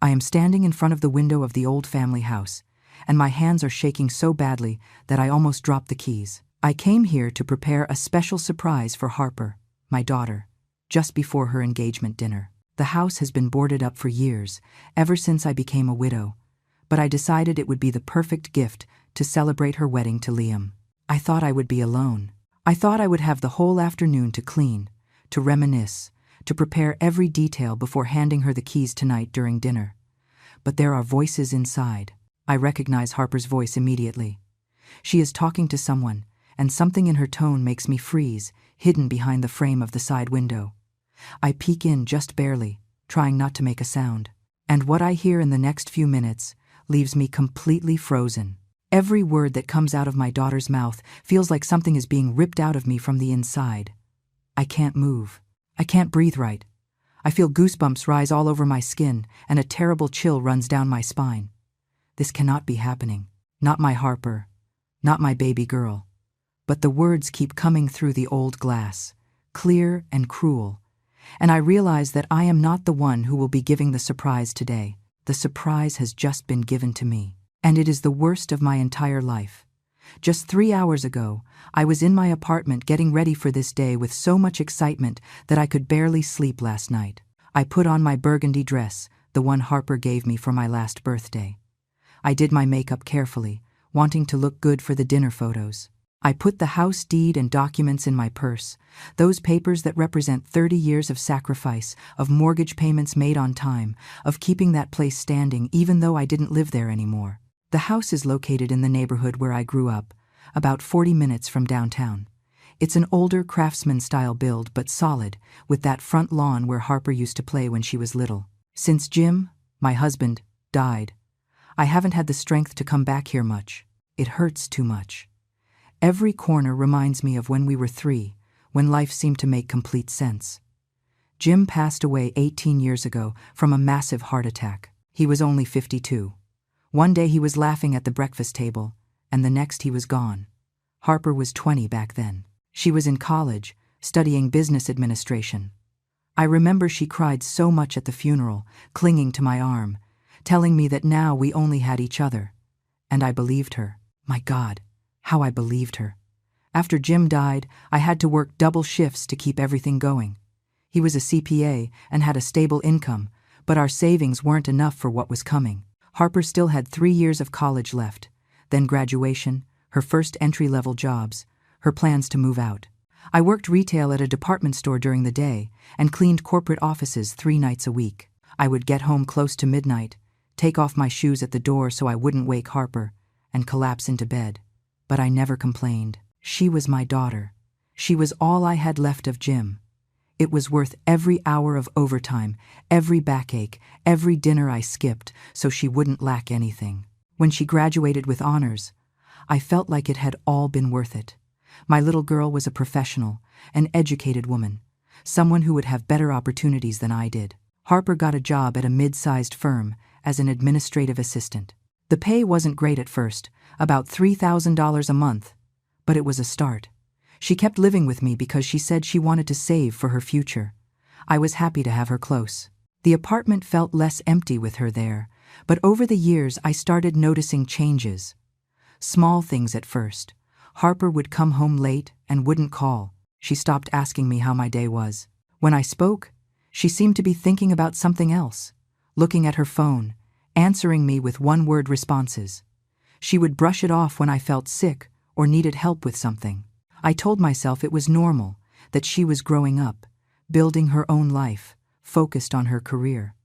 I am standing in front of the window of the old family house, and my hands are shaking so badly that I almost dropped the keys. I came here to prepare a special surprise for Harper, my daughter, just before her engagement dinner. The house has been boarded up for years, ever since I became a widow, but I decided it would be the perfect gift to celebrate her wedding to Liam. I thought I would be alone. I thought I would have the whole afternoon to clean, to reminisce, to prepare every detail before handing her the keys tonight during dinner. But there are voices inside. I recognize Harper's voice immediately. She is talking to someone, and something in her tone makes me freeze, hidden behind the frame of the side window. I peek in just barely, trying not to make a sound. And what I hear in the next few minutes leaves me completely frozen. Every word that comes out of my daughter's mouth feels like something is being ripped out of me from the inside. I can't move. I can't breathe right. I feel goosebumps rise all over my skin, and a terrible chill runs down my spine. This cannot be happening. Not my Harper. Not my baby girl. But the words keep coming through the old glass, clear and cruel. And I realize that I am not the one who will be giving the surprise today. The surprise has just been given to me, and it is the worst of my entire life. Just 3 hours ago, I was in my apartment getting ready for this day with so much excitement that I could barely sleep last night. I put on my burgundy dress, the one Harper gave me for my last birthday. I did my makeup carefully, wanting to look good for the dinner photos. I put the house deed and documents in my purse, those papers that represent 30 years of sacrifice, of mortgage payments made on time, of keeping that place standing even though I didn't live there anymore. The house is located in the neighborhood where I grew up, about 40 minutes from downtown. It's an older craftsman-style build, but solid, with that front lawn where Harper used to play when she was little. Since Jim, my husband, died, I haven't had the strength to come back here much. It hurts too much. Every corner reminds me of when we were 3, when life seemed to make complete sense. Jim passed away 18 years ago from a massive heart attack. He was only 52. One day he was laughing at the breakfast table, and the next he was gone. Harper was 20 back then. She was in college, studying business administration. I remember she cried so much at the funeral, clinging to my arm, telling me that now we only had each other. And I believed her. My God, how I believed her. After Jim died, I had to work double shifts to keep everything going. He was a CPA and had a stable income, but our savings weren't enough for what was coming. Harper still had 3 years of college left, then graduation, her first entry-level jobs, her plans to move out. I worked retail at a department store during the day and cleaned corporate offices 3 nights a week. I would get home close to midnight, take off my shoes at the door so I wouldn't wake Harper, and collapse into bed. But I never complained. She was my daughter. She was all I had left of Jim. It was worth every hour of overtime, every backache, every dinner I skipped so she wouldn't lack anything. When she graduated with honors, I felt like it had all been worth it. My little girl was a professional, an educated woman, someone who would have better opportunities than I did. Harper got a job at a mid-sized firm as an administrative assistant. The pay wasn't great at first, about $3,000 a month, but it was a start. She kept living with me because she said she wanted to save for her future. I was happy to have her close. The apartment felt less empty with her there, but over the years I started noticing changes. Small things at first. Harper would come home late and wouldn't call. She stopped asking me how my day was. When I spoke, she seemed to be thinking about something else, looking at her phone, answering me with one-word responses. She would brush it off when I felt sick or needed help with something. I told myself it was normal, that she was growing up, building her own life, focused on her career.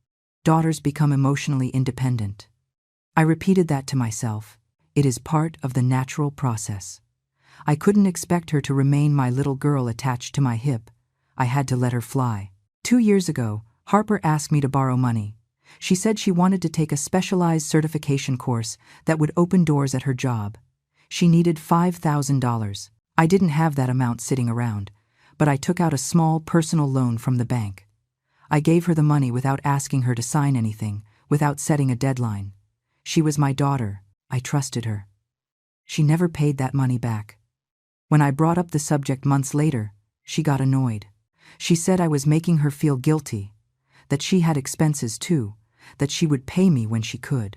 Daughters become emotionally independent. I repeated that to myself. It is part of the natural process. I couldn't expect her to remain my little girl attached to my hip. I had to let her fly. 2 years ago, Harper asked me to borrow money. She said she wanted to take a specialized certification course that would open doors at her job. She needed $5,000. I didn't have that amount sitting around, but I took out a small personal loan from the bank. I gave her the money without asking her to sign anything, without setting a deadline. She was my daughter. I trusted her. She never paid that money back. When I brought up the subject months later, she got annoyed. She said I was making her feel guilty, that she had expenses too, that she would pay me when she could.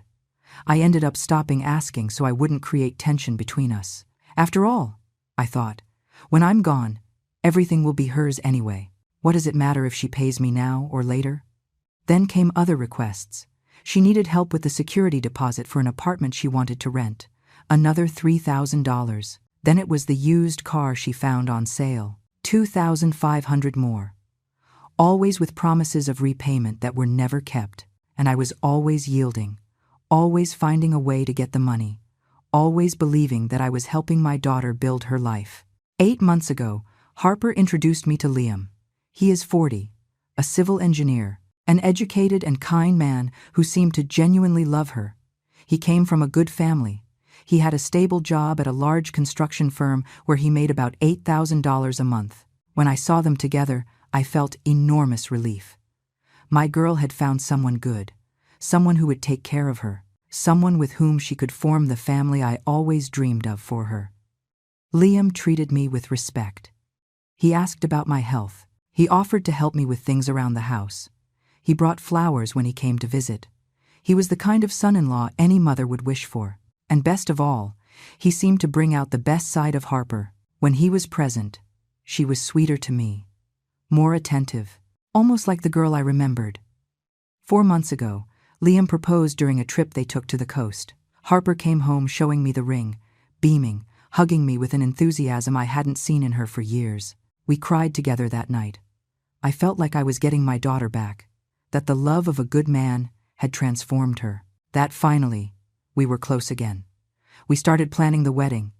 I ended up stopping asking so I wouldn't create tension between us. After all, I thought, when I'm gone, everything will be hers anyway. What does it matter if she pays me now or later? Then came other requests. She needed help with the security deposit for an apartment she wanted to rent. Another $3,000. Then it was the used car she found on sale. $2,500 more. Always with promises of repayment that were never kept. And I was always yielding, always finding a way to get the money, always believing that I was helping my daughter build her life. 8 months ago, Harper introduced me to Liam. He is 40, a civil engineer, an educated and kind man who seemed to genuinely love her. He came from a good family. He had a stable job at a large construction firm where he made about $8,000 a month. When I saw them together, I felt enormous relief. My girl had found someone good, someone who would take care of her, someone with whom she could form the family I always dreamed of for her. Liam treated me with respect. He asked about my health. He offered to help me with things around the house. He brought flowers when he came to visit. He was the kind of son-in-law any mother would wish for. And best of all, he seemed to bring out the best side of Harper. When he was present, she was sweeter to me, more attentive, almost like the girl I remembered. 4 months ago, Liam proposed during a trip they took to the coast. Harper came home showing me the ring, beaming, hugging me with an enthusiasm I hadn't seen in her for years. We cried together that night. I felt like I was getting my daughter back, that the love of a good man had transformed her, that finally, we were close again. We started planning the wedding.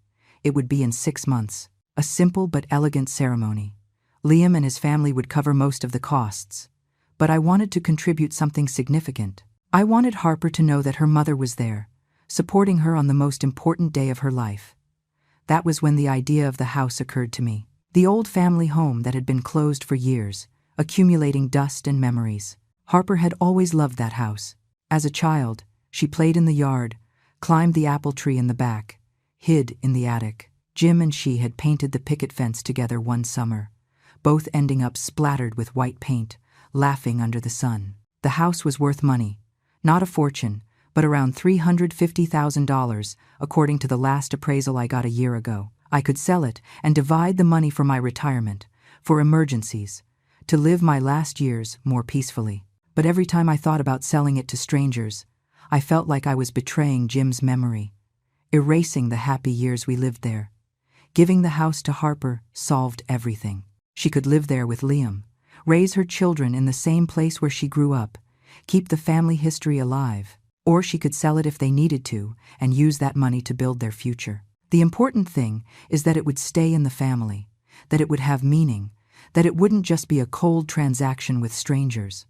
It would be in 6 months, a simple but elegant ceremony. Liam and his family would cover most of the costs. But I wanted to contribute something significant. I wanted Harper to know that her mother was there, supporting her on the most important day of her life. That was when the idea of the house occurred to me. The old family home that had been closed for years, accumulating dust and memories. Harper had always loved that house. As a child, she played in the yard, climbed the apple tree in the back, hid in the attic. Jim and she had painted the picket fence together one summer, both ending up splattered with white paint, laughing under the sun. The house was worth money, not a fortune, but around $350,000, according to the last appraisal I got a year ago. I could sell it and divide the money for my retirement, for emergencies, to live my last years more peacefully. But every time I thought about selling it to strangers, I felt like I was betraying Jim's memory, erasing the happy years we lived there. Giving the house to Harper solved everything. She could live there with Liam, raise her children in the same place where she grew up, keep the family history alive, or she could sell it if they needed to and use that money to build their future. The important thing is that it would stay in the family, that it would have meaning, that it wouldn't just be a cold transaction with strangers.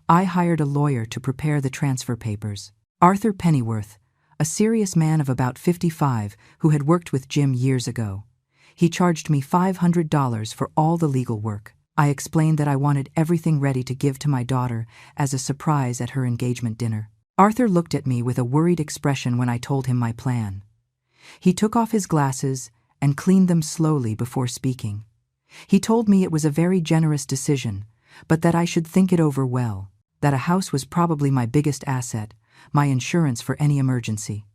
I hired a lawyer to prepare the transfer papers. Arthur Pennyworth, a serious man of about 55 who had worked with Jim years ago. He charged me $500 for all the legal work. I explained that I wanted everything ready to give to my daughter as a surprise at her engagement dinner. Arthur looked at me with a worried expression when I told him my plan. He took off his glasses and cleaned them slowly before speaking. He told me it was a very generous decision, but that I should think it over well, that a house was probably my biggest asset, my insurance for any emergency.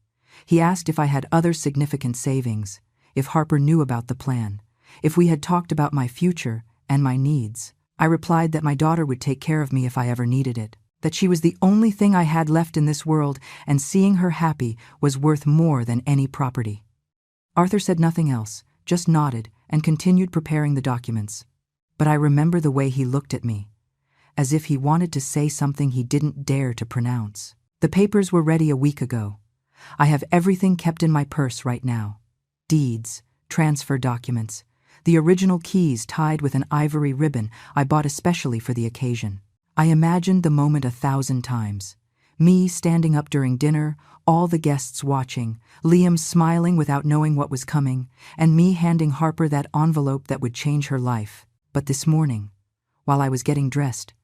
He asked if I had other significant savings, if Harper knew about the plan, if we had talked about my future and my needs. I replied that my daughter would take care of me if I ever needed it, that she was the only thing I had left in this world, and seeing her happy was worth more than any property. Arthur said nothing else, just nodded and continued preparing the documents. But I remember the way he looked at me, as if he wanted to say something he didn't dare to pronounce. The papers were ready a week ago. I have everything kept in my purse right now. Deeds, transfer documents, the original keys tied with an ivory ribbon I bought especially for the occasion. I imagined the moment 1,000 times. Me standing up during dinner, all the guests watching, Liam smiling without knowing what was coming, and me handing Harper that envelope that would change her life. But this morning, while I was getting dressed,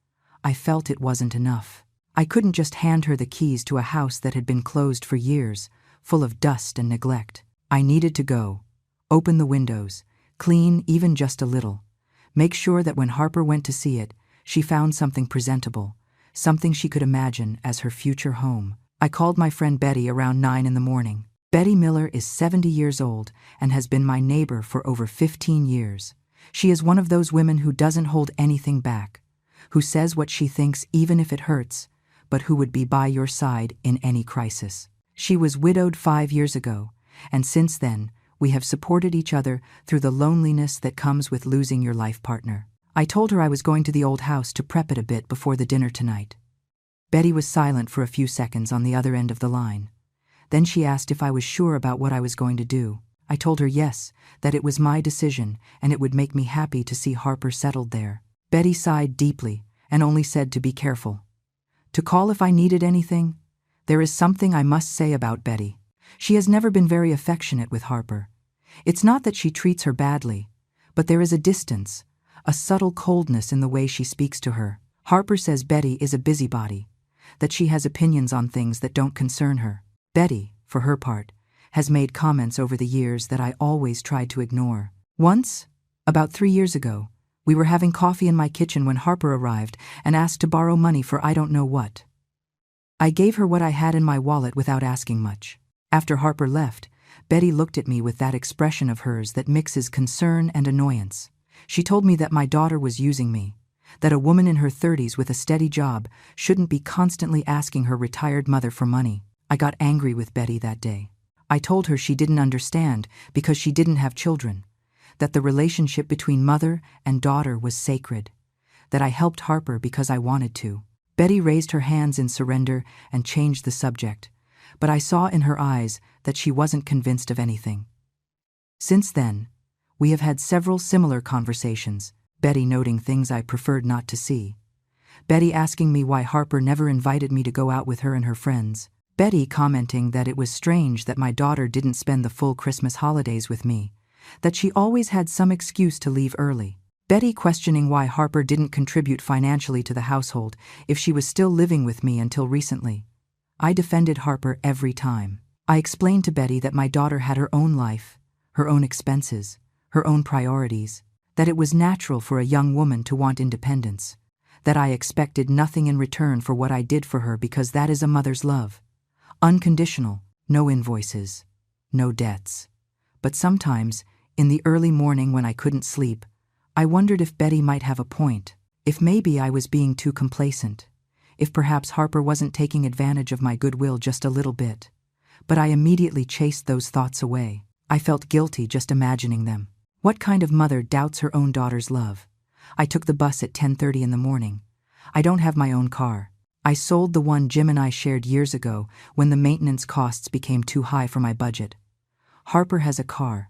I felt it wasn't enough. I couldn't just hand her the keys to a house that had been closed for years, full of dust and neglect. I needed to go, open the windows, clean even just a little, make sure that when Harper went to see it, she found something presentable, something she could imagine as her future home. I called my friend Betty around 9 in the morning. Betty Miller is 70 years old and has been my neighbor for over 15 years. She is one of those women who doesn't hold anything back, who says what she thinks even if it hurts, but who would be by your side in any crisis. She was widowed 5 years ago, and since then, we have supported each other through the loneliness that comes with losing your life partner. I told her I was going to the old house to prep it a bit before the dinner tonight. Betty was silent for a few seconds on the other end of the line. Then she asked if I was sure about what I was going to do. I told her yes, that it was my decision and it would make me happy to see Harper settled there. Betty sighed deeply and only said to be careful. To call if I needed anything? There is something I must say about Betty. She has never been very affectionate with Harper. It's not that she treats her badly, but there is a distance, a subtle coldness in the way she speaks to her. Harper says Betty is a busybody, that she has opinions on things that don't concern her. Betty, for her part, has made comments over the years that I always tried to ignore. Once, about 3 years ago, we were having coffee in my kitchen when Harper arrived and asked to borrow money for I don't know what. I gave her what I had in my wallet without asking much. After Harper left, Betty looked at me with that expression of hers that mixes concern and annoyance. She told me that my daughter was using me, that a woman in her 30s with a steady job shouldn't be constantly asking her retired mother for money. I got angry with Betty that day. I told her she didn't understand because she didn't have children, that the relationship between mother and daughter was sacred, that I helped Harper because I wanted to. Betty raised her hands in surrender and changed the subject, but I saw in her eyes that she wasn't convinced of anything. Since then, we have had several similar conversations, Betty noting things I preferred not to see, Betty asking me why Harper never invited me to go out with her and her friends, Betty commenting that it was strange that my daughter didn't spend the full Christmas holidays with me, that she always had some excuse to leave early, Betty questioning why Harper didn't contribute financially to the household if she was still living with me until recently. I defended Harper every time. I explained to Betty that my daughter had her own life, her own expenses, her own priorities, that it was natural for a young woman to want independence, that I expected nothing in return for what I did for her because that is a mother's love. Unconditional, no invoices, no debts. But sometimes, in the early morning when I couldn't sleep, I wondered if Betty might have a point, if maybe I was being too complacent, if perhaps Harper wasn't taking advantage of my goodwill just a little bit. But I immediately chased those thoughts away. I felt guilty just imagining them. What kind of mother doubts her own daughter's love? I took the bus at 10:30 in the morning. I don't have my own car. I sold the one Jim and I shared years ago when the maintenance costs became too high for my budget. Harper has a car,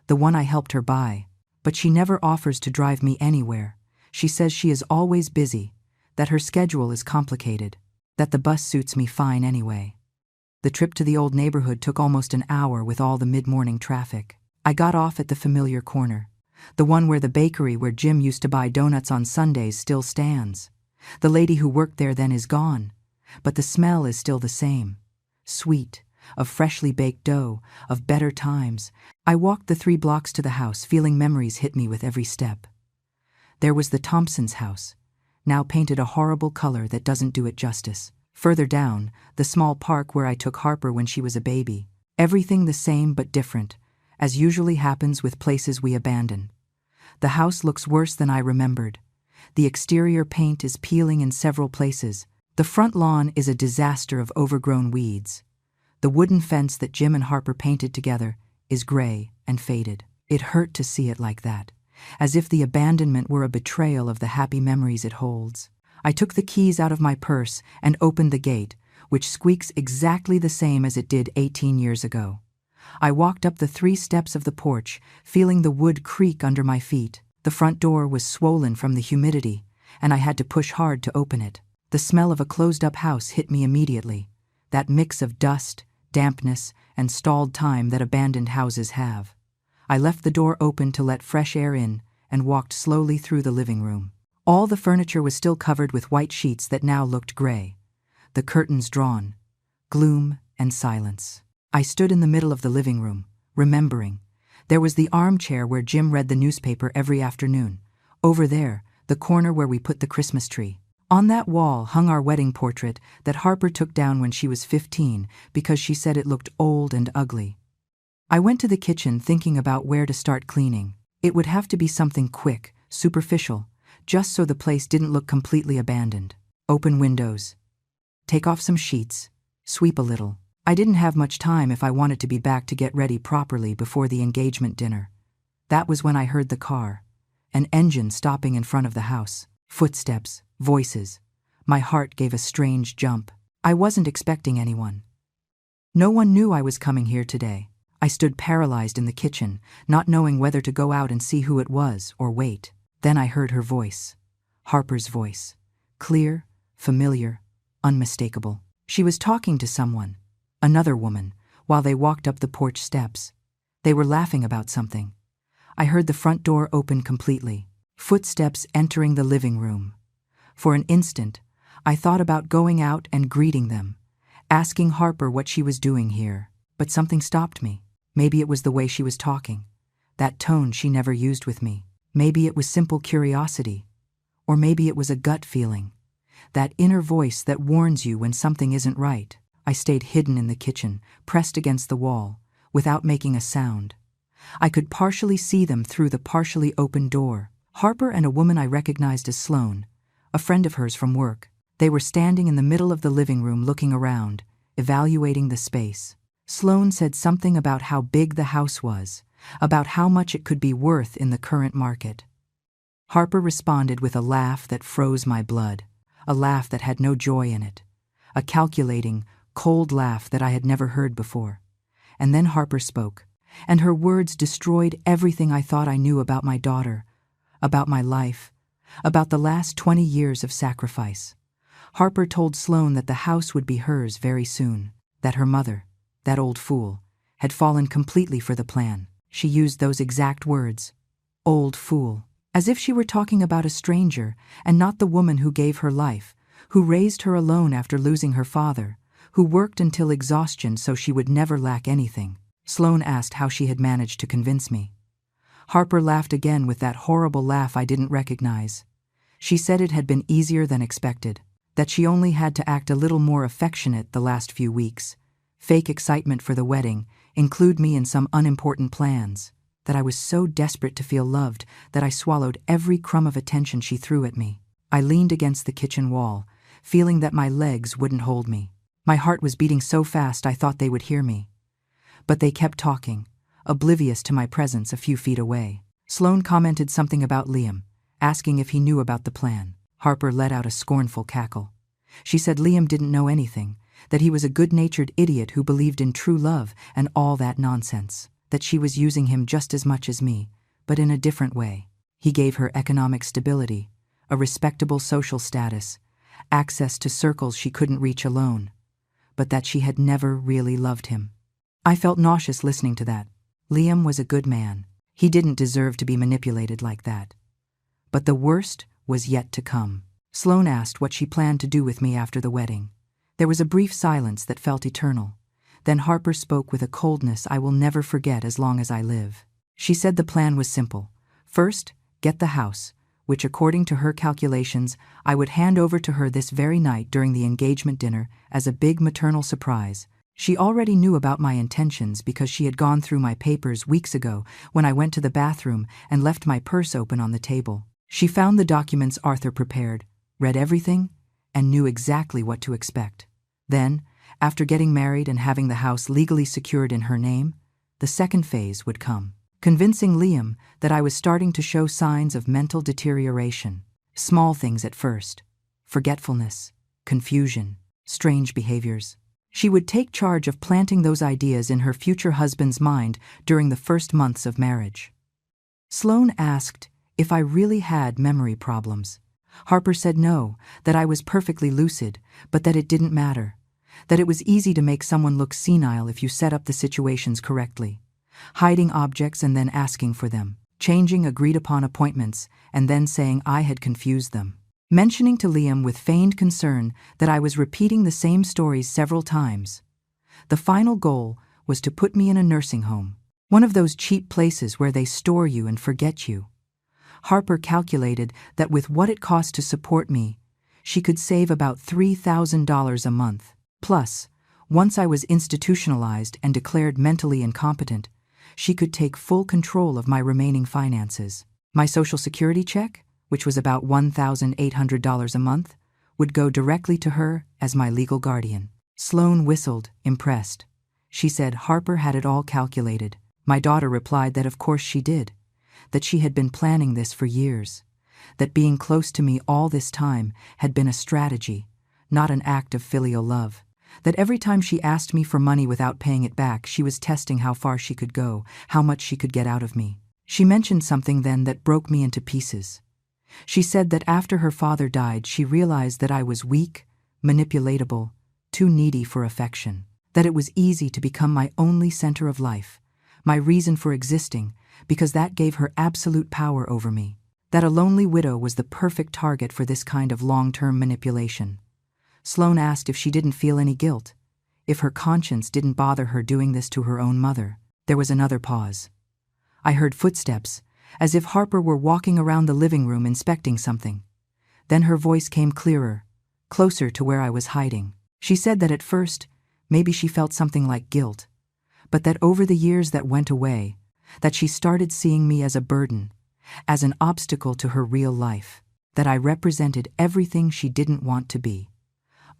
the one I helped her buy, but she never offers to drive me anywhere. She says she is always busy, that her schedule is complicated, that the bus suits me fine anyway. The trip to the old neighborhood took almost an hour with all the mid-morning traffic. I got off at the familiar corner, the one where the bakery where Jim used to buy donuts on Sundays still stands. The lady who worked there then is gone, but the smell is still the same. Sweet, of freshly baked dough, of better times. I walked the 3 blocks to the house, feeling memories hit me with every step. There was the Thompsons' house, now painted a horrible color that doesn't do it justice. Further down, the small park where I took Harper when she was a baby. Everything the same but different, as usually happens with places we abandon. The house looks worse than I remembered. The exterior paint is peeling in several places. The front lawn is a disaster of overgrown weeds. The wooden fence that Jim and Harper painted together is gray and faded. It hurt to see it like that, as if the abandonment were a betrayal of the happy memories it holds. I took the keys out of my purse and opened the gate, which squeaks exactly the same as it did 18 years ago. I walked up the 3 steps of the porch, feeling the wood creak under my feet. The front door was swollen from the humidity, and I had to push hard to open it. The smell of a closed-up house hit me immediately, that mix of dust, dampness, and stalled time that abandoned houses have. I left the door open to let fresh air in and walked slowly through the living room. All the furniture was still covered with white sheets that now looked gray, the curtains drawn, gloom and silence. I stood in the middle of the living room, remembering. There was the armchair where Jim read the newspaper every afternoon. Over there, the corner where we put the Christmas tree. On that wall hung our wedding portrait that Harper took down when she was 15 because she said it looked old and ugly. I went to the kitchen thinking about where to start cleaning. It would have to be something quick, superficial, just so the place didn't look completely abandoned. Open windows. Take off some sheets. Sweep a little. I didn't have much time if I wanted to be back to get ready properly before the engagement dinner. That was when I heard the car. An engine stopping in front of the house. Footsteps, voices. My heart gave a strange jump. I wasn't expecting anyone. No one knew I was coming here today. I stood paralyzed in the kitchen, not knowing whether to go out and see who it was or wait. Then I heard her voice. Harper's voice. Clear, familiar, unmistakable. She was talking to someone, another woman, while they walked up the porch steps. They were laughing about something. I heard the front door open completely. Footsteps entering the living room. For an instant, I thought about going out and greeting them, asking Harper what she was doing here. But something stopped me. Maybe it was the way she was talking, that tone she never used with me. Maybe it was simple curiosity. Or maybe it was a gut feeling, that inner voice that warns you when something isn't right. I stayed hidden in the kitchen, pressed against the wall, without making a sound. I could partially see them through the partially open door. Harper and a woman I recognized as Sloane, a friend of hers from work. They were standing in the middle of the living room looking around, evaluating the space. Sloane said something about how big the house was, about how much it could be worth in the current market. Harper responded with a laugh that froze my blood, a laugh that had no joy in it, a calculating, cold laugh that I had never heard before. And then Harper spoke, and her words destroyed everything I thought I knew about my daughter, about my life, about the last 20 years of sacrifice. Harper told Sloane that the house would be hers very soon, that her mother, that old fool, had fallen completely for the plan. She used those exact words, old fool, as if she were talking about a stranger and not the woman who gave her life, who raised her alone after losing her father, who worked until exhaustion so she would never lack anything. Sloane asked how she had managed to convince me. Harper laughed again with that horrible laugh I didn't recognize. She said it had been easier than expected, that she only had to act a little more affectionate the last few weeks. Fake excitement for the wedding, include me in some unimportant plans, that I was so desperate to feel loved that I swallowed every crumb of attention she threw at me. I leaned against the kitchen wall, feeling that my legs wouldn't hold me. My heart was beating so fast I thought they would hear me. But they kept talking, oblivious to my presence a few feet away. Sloane commented something about Liam, asking if he knew about the plan. Harper let out a scornful cackle. She said Liam didn't know anything, that he was a good-natured idiot who believed in true love and all that nonsense, that she was using him just as much as me, but in a different way. He gave her economic stability, a respectable social status, access to circles she couldn't reach alone, but that she had never really loved him. I felt nauseous listening to that. Liam was a good man. He didn't deserve to be manipulated like that. But the worst was yet to come. Sloane asked what she planned to do with me after the wedding. There was a brief silence that felt eternal. Then Harper spoke with a coldness I will never forget as long as I live. She said the plan was simple. First, get the house, which according to her calculations, I would hand over to her this very night during the engagement dinner as a big maternal surprise. She already knew about my intentions because she had gone through my papers weeks ago when I went to the bathroom and left my purse open on the table. She found the documents Arthur prepared, read everything, and knew exactly what to expect. Then, after getting married and having the house legally secured in her name, the second phase would come. Convincing Liam that I was starting to show signs of mental deterioration. Small things at first. Forgetfulness, confusion, strange behaviors. She would take charge of planting those ideas in her future husband's mind during the first months of marriage. Sloane asked if I really had memory problems. Harper said no, that I was perfectly lucid, but that it didn't matter. That it was easy to make someone look senile if you set up the situations correctly. Hiding objects and then asking for them. Changing agreed-upon appointments and then saying I had confused them. Mentioning to Liam with feigned concern that I was repeating the same stories several times. The final goal was to put me in a nursing home. One of those cheap places where they store you and forget you. Harper calculated that with what it cost to support me, she could save about $3,000 a month. Plus, once I was institutionalized and declared mentally incompetent, she could take full control of my remaining finances. My Social Security check, which was about $1,800 a month, would go directly to her as my legal guardian. Sloane whistled, impressed. She said Harper had it all calculated. My daughter replied that of course she did, that she had been planning this for years, that being close to me all this time had been a strategy, not an act of filial love, that every time she asked me for money without paying it back, she was testing how far she could go, how much she could get out of me. She mentioned something then that broke me into pieces. She said that after her father died, she realized that I was weak, manipulatable, too needy for affection, that it was easy to become my only center of life, my reason for existing, because that gave her absolute power over me, that a lonely widow was the perfect target for this kind of long-term manipulation. Sloane asked if she didn't feel any guilt, if her conscience didn't bother her doing this to her own mother. There was another pause. I heard footsteps, as if Harper were walking around the living room inspecting something. Then her voice came clearer, closer to where I was hiding. She said that at first, maybe she felt something like guilt, but that over the years that went away, that she started seeing me as a burden, as an obstacle to her real life, that I represented everything she didn't want to be.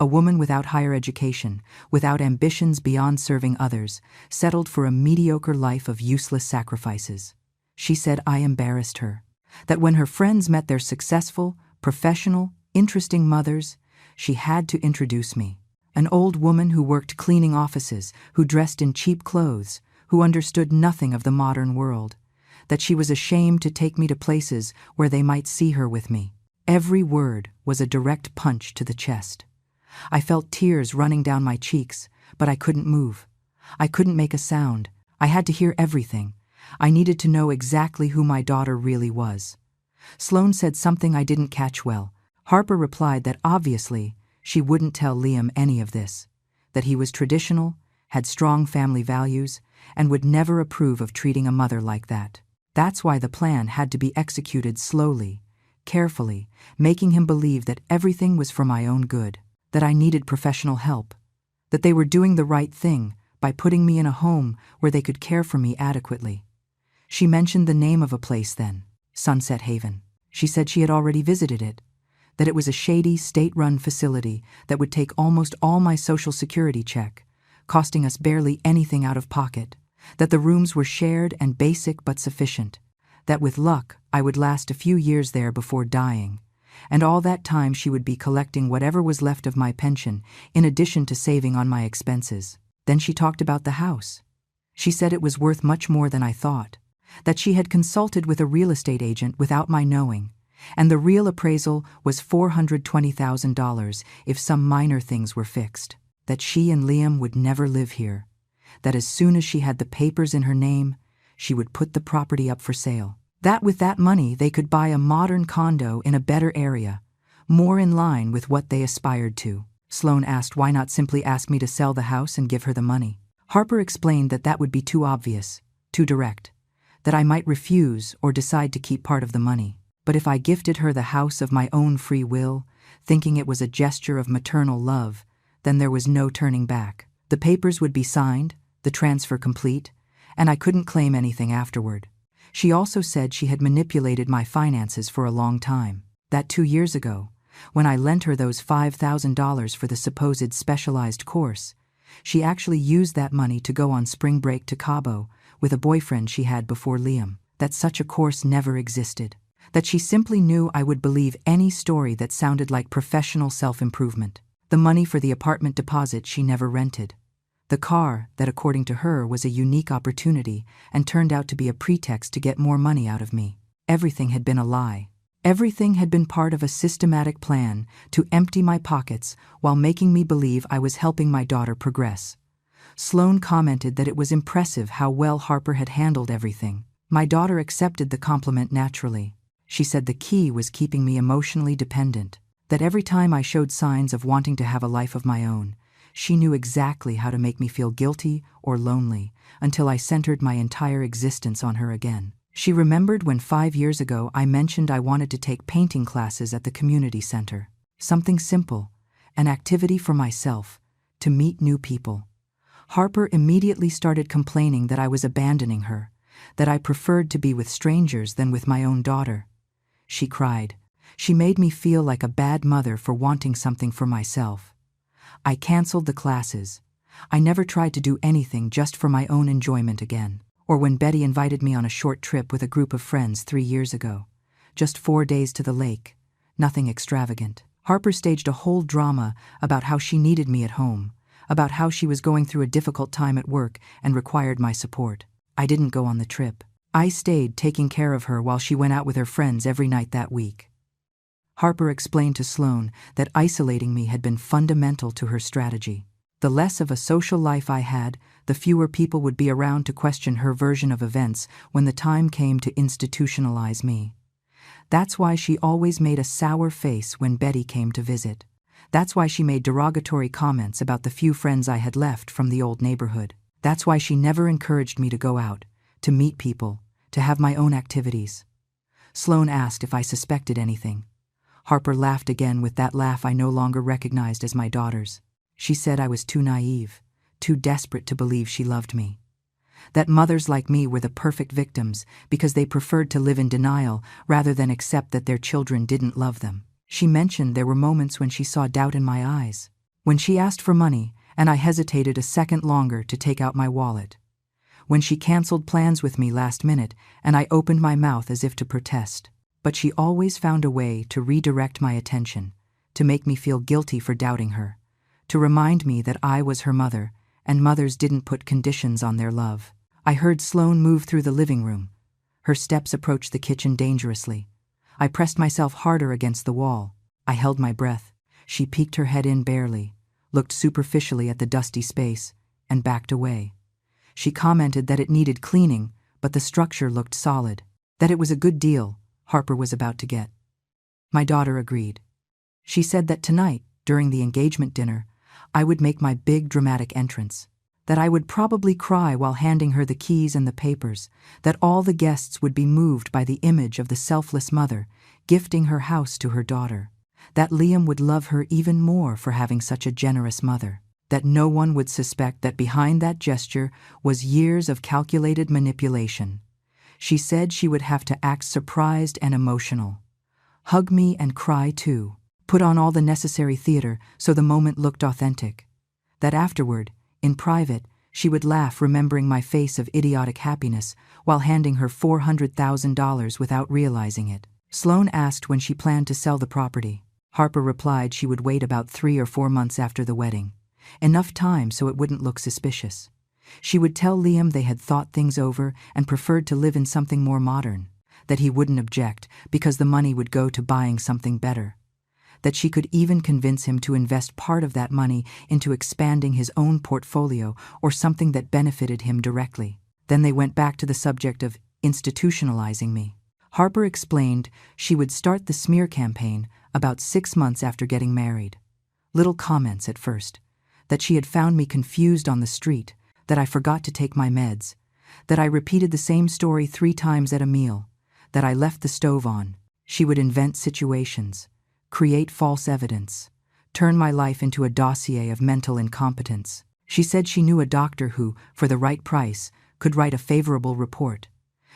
A woman without higher education, without ambitions beyond serving others, settled for a mediocre life of useless sacrifices. She said I embarrassed her, that when her friends met their successful, professional, interesting mothers, she had to introduce me. An old woman who worked cleaning offices, who dressed in cheap clothes, who understood nothing of the modern world, that she was ashamed to take me to places where they might see her with me. Every word was a direct punch to the chest. I felt tears running down my cheeks, but I couldn't move. I couldn't make a sound. I had to hear everything. I needed to know exactly who my daughter really was. Sloane said something I didn't catch well. Harper replied that obviously she wouldn't tell Liam any of this, that he was traditional, had strong family values, and would never approve of treating a mother like that. That's why the plan had to be executed slowly, carefully, making him believe that everything was for my own good, that I needed professional help, that they were doing the right thing by putting me in a home where they could care for me adequately. She mentioned the name of a place then, Sunset Haven. She said she had already visited it, that it was a shady, state-run facility that would take almost all my Social Security check, costing us barely anything out of pocket, that the rooms were shared and basic but sufficient, that with luck I would last a few years there before dying, and all that time she would be collecting whatever was left of my pension in addition to saving on my expenses. Then she talked about the house. She said it was worth much more than I thought, that she had consulted with a real estate agent without my knowing, and the real appraisal was $420,000 if some minor things were fixed, that she and Liam would never live here, that as soon as she had the papers in her name, she would put the property up for sale, that with that money they could buy a modern condo in a better area, more in line with what they aspired to. Sloane asked why not simply ask me to sell the house and give her the money. Harper explained that that would be too obvious, too direct, that I might refuse or decide to keep part of the money. But if I gifted her the house of my own free will, thinking it was a gesture of maternal love, then there was no turning back. The papers would be signed, the transfer complete, and I couldn't claim anything afterward. She also said she had manipulated my finances for a long time, that 2 years ago, when I lent her those $5,000 for the supposed specialized course, she actually used that money to go on spring break to Cabo with a boyfriend she had before Liam, that such a course never existed, that she simply knew I would believe any story that sounded like professional self-improvement. The money for the apartment deposit she never rented. The car that, according to her, was a unique opportunity and turned out to be a pretext to get more money out of me. Everything had been a lie. Everything had been part of a systematic plan to empty my pockets while making me believe I was helping my daughter progress. Sloane commented that it was impressive how well Harper had handled everything. My daughter accepted the compliment naturally. She said the key was keeping me emotionally dependent, that every time I showed signs of wanting to have a life of my own, she knew exactly how to make me feel guilty or lonely until I centered my entire existence on her again. She remembered when 5 years ago I mentioned I wanted to take painting classes at the community center. Something simple, an activity for myself, to meet new people. Harper immediately started complaining that I was abandoning her, that I preferred to be with strangers than with my own daughter. She cried. She made me feel like a bad mother for wanting something for myself. I canceled the classes. I never tried to do anything just for my own enjoyment again. Or when Betty invited me on a short trip with a group of friends 3 years ago. Just 4 days to the lake. Nothing extravagant. Harper staged a whole drama about how she needed me at home, about how she was going through a difficult time at work and required my support. I didn't go on the trip. I stayed taking care of her while she went out with her friends every night that week. Harper explained to Sloane that isolating me had been fundamental to her strategy. The less of a social life I had, the fewer people would be around to question her version of events when the time came to institutionalize me. That's why she always made a sour face when Betty came to visit. That's why she made derogatory comments about the few friends I had left from the old neighborhood. That's why she never encouraged me to go out, to meet people, to have my own activities. Sloane asked if I suspected anything. Harper laughed again with that laugh I no longer recognized as my daughter's. She said I was too naive, too desperate to believe she loved me. That mothers like me were the perfect victims because they preferred to live in denial rather than accept that their children didn't love them. She mentioned there were moments when she saw doubt in my eyes, when she asked for money and I hesitated a second longer to take out my wallet, when she canceled plans with me last minute and I opened my mouth as if to protest. But she always found a way to redirect my attention, to make me feel guilty for doubting her, to remind me that I was her mother and mothers didn't put conditions on their love. I heard Sloane move through the living room. Her steps approached the kitchen dangerously. I pressed myself harder against the wall. I held my breath. She peeked her head in barely, looked superficially at the dusty space, and backed away. She commented that it needed cleaning, but the structure looked solid, that it was a good deal Harper was about to get. My daughter agreed. She said that tonight, during the engagement dinner, I would make my big dramatic entrance, that I would probably cry while handing her the keys and the papers, that all the guests would be moved by the image of the selfless mother gifting her house to her daughter, that Liam would love her even more for having such a generous mother, that no one would suspect that behind that gesture was years of calculated manipulation. She said she would have to act surprised and emotional, hug me and cry too, put on all the necessary theater so the moment looked authentic, that afterward, in private, she would laugh remembering my face of idiotic happiness while handing her $400,000 without realizing it. Sloane asked when she planned to sell the property. Harper replied she would wait about 3 or 4 months after the wedding, enough time so it wouldn't look suspicious. She would tell Liam they had thought things over and preferred to live in something more modern, that he wouldn't object because the money would go to buying something better, that she could even convince him to invest part of that money into expanding his own portfolio or something that benefited him directly. Then they went back to the subject of institutionalizing me. Harper explained she would start the smear campaign about 6 months after getting married. Little comments at first, that she had found me confused on the street, that I forgot to take my meds, that I repeated the same story 3 times at a meal, that I left the stove on. She would invent situations, create false evidence, turn my life into a dossier of mental incompetence. She said she knew a doctor who, for the right price, could write a favorable report,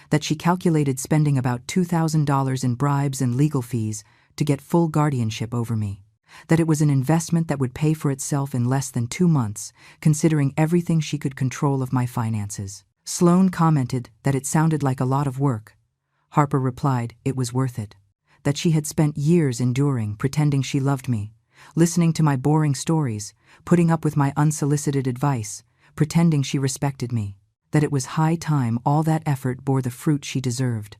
that she calculated spending about $2,000 in bribes and legal fees to get full guardianship over me, that it was an investment that would pay for itself in less than 2 months, considering everything she could control of my finances. Sloane commented that it sounded like a lot of work. Harper replied it was worth it, that she had spent years enduring, pretending she loved me, listening to my boring stories, putting up with my unsolicited advice, pretending she respected me, that it was high time all that effort bore the fruit she deserved,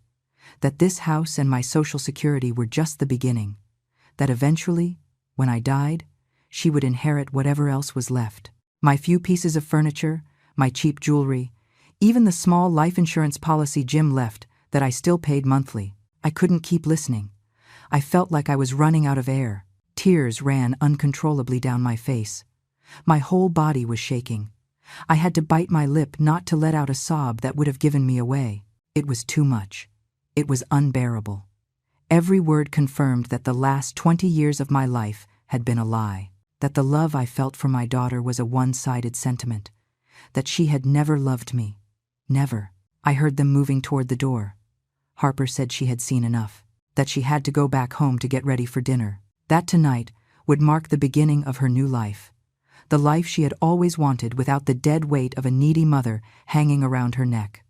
that this house and my social security were just the beginning, that eventually, when I died, she would inherit whatever else was left. My few pieces of furniture, my cheap jewelry, even the small life insurance policy Jim left that I still paid monthly. I couldn't keep listening. I felt like I was running out of air. Tears ran uncontrollably down my face. My whole body was shaking. I had to bite my lip not to let out a sob that would have given me away. It was too much. It was unbearable. Every word confirmed that the last 20 years of my life had been a lie, that the love I felt for my daughter was a one-sided sentiment, that she had never loved me. Never. I heard them moving toward the door. Harper said she had seen enough, that she had to go back home to get ready for dinner, that tonight would mark the beginning of her new life, the life she had always wanted without the dead weight of a needy mother hanging around her neck.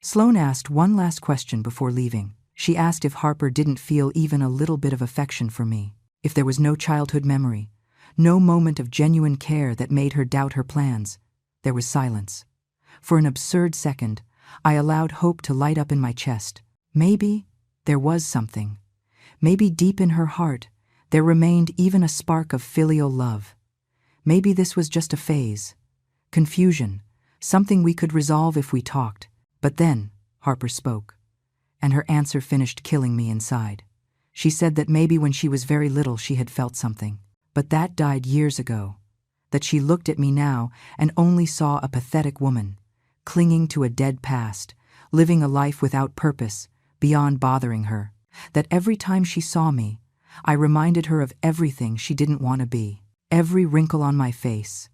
Sloane asked one last question before leaving. She asked if Harper didn't feel even a little bit of affection for me, if there was no childhood memory, no moment of genuine care that made her doubt her plans. There was silence. For an absurd second, I allowed hope to light up in my chest. Maybe there was something. Maybe deep in her heart, there remained even a spark of filial love. Maybe this was just a phase. Confusion, something we could resolve if we talked. But then, Harper spoke, and her answer finished killing me inside. She said that maybe when she was very little she had felt something, but that died years ago. That she looked at me now and only saw a pathetic woman, clinging to a dead past, living a life without purpose, beyond bothering her. That every time she saw me, I reminded her of everything she didn't want to be. Every wrinkle on my face,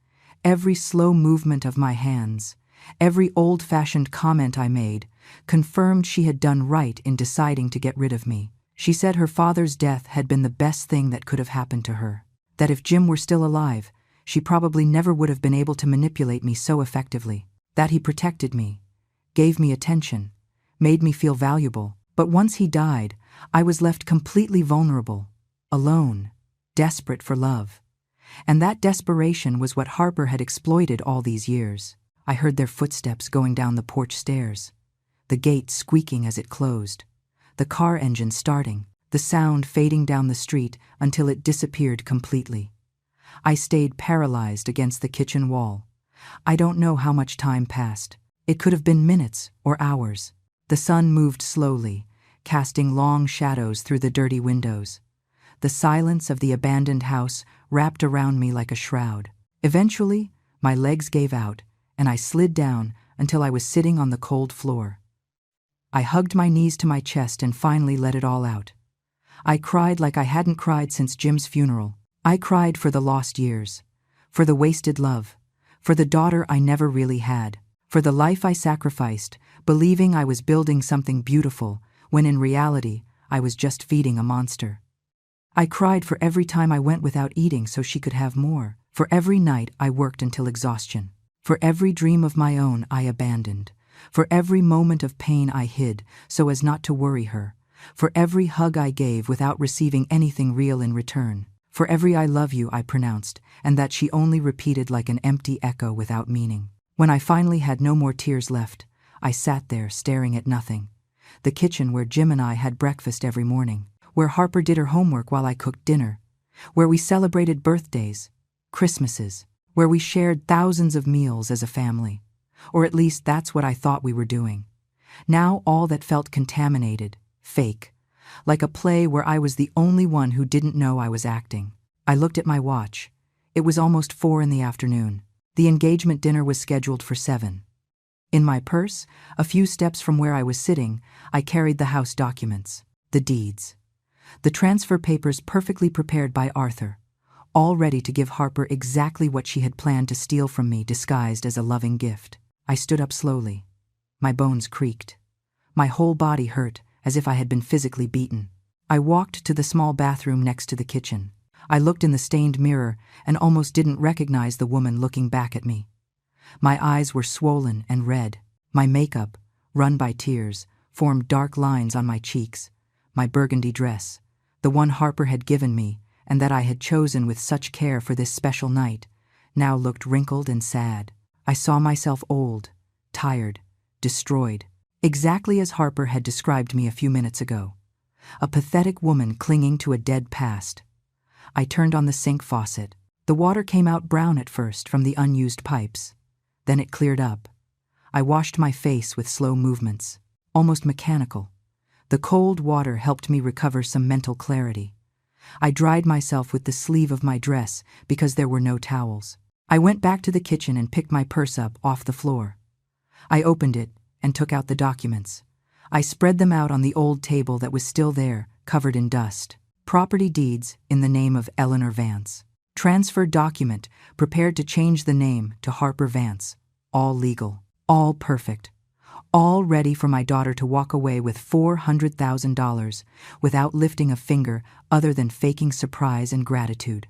every slow movement of my hands, every old-fashioned comment I made, confirmed she had done right in deciding to get rid of me. She said her father's death had been the best thing that could have happened to her. That if Jim were still alive, she probably never would have been able to manipulate me so effectively. That he protected me, gave me attention, made me feel valuable. But once he died, I was left completely vulnerable, alone, desperate for love. And that desperation was what Harper had exploited all these years. I heard their footsteps going down the porch stairs, the gate squeaking as it closed, the car engine starting, the sound fading down the street until it disappeared completely. I stayed paralyzed against the kitchen wall. I don't know how much time passed. It could have been minutes or hours. The sun moved slowly, casting long shadows through the dirty windows. The silence of the abandoned house wrapped around me like a shroud. Eventually, my legs gave out, and I slid down until I was sitting on the cold floor. I hugged my knees to my chest and finally let it all out. I cried like I hadn't cried since Jim's funeral. I cried for the lost years, for the wasted love, for the daughter I never really had, for the life I sacrificed, believing I was building something beautiful, when in reality, I was just feeding a monster. I cried for every time I went without eating so she could have more, for every night I worked until exhaustion, for every dream of my own I abandoned, for every moment of pain I hid so as not to worry her, for every hug I gave without receiving anything real in return, for every I love you I pronounced, and that she only repeated like an empty echo without meaning. When I finally had no more tears left, I sat there staring at nothing. The kitchen where Jim and I had breakfast every morning, where Harper did her homework while I cooked dinner, where we celebrated birthdays, Christmases, where we shared thousands of meals as a family. Or at least that's what I thought we were doing. Now all that felt contaminated, fake, like a play where I was the only one who didn't know I was acting. I looked at my watch. It was almost 4 in the afternoon. The engagement dinner was scheduled for 7. In my purse, a few steps from where I was sitting, I carried the house documents, the deeds, the transfer papers perfectly prepared by Arthur, all ready to give Harper exactly what she had planned to steal from me disguised as a loving gift. I stood up slowly. My bones creaked. My whole body hurt, as if I had been physically beaten. I walked to the small bathroom next to the kitchen. I looked in the stained mirror and almost didn't recognize the woman looking back at me. My eyes were swollen and red. My makeup, run by tears, formed dark lines on my cheeks. My burgundy dress, the one Harper had given me and that I had chosen with such care for this special night, now looked wrinkled and sad. I saw myself old, tired, destroyed, exactly as Harper had described me a few minutes ago. A pathetic woman clinging to a dead past. I turned on the sink faucet. The water came out brown at first from the unused pipes. Then it cleared up. I washed my face with slow movements, almost mechanical. The cold water helped me recover some mental clarity. I dried myself with the sleeve of my dress because there were no towels. I went back to the kitchen and picked my purse up off the floor. I opened it and took out the documents. I spread them out on the old table that was still there, covered in dust. Property deeds in the name of Eleanor Vance. Transfer document prepared to change the name to Harper Vance. All legal. All perfect. All ready for my daughter to walk away with $400,000 without lifting a finger other than faking surprise and gratitude.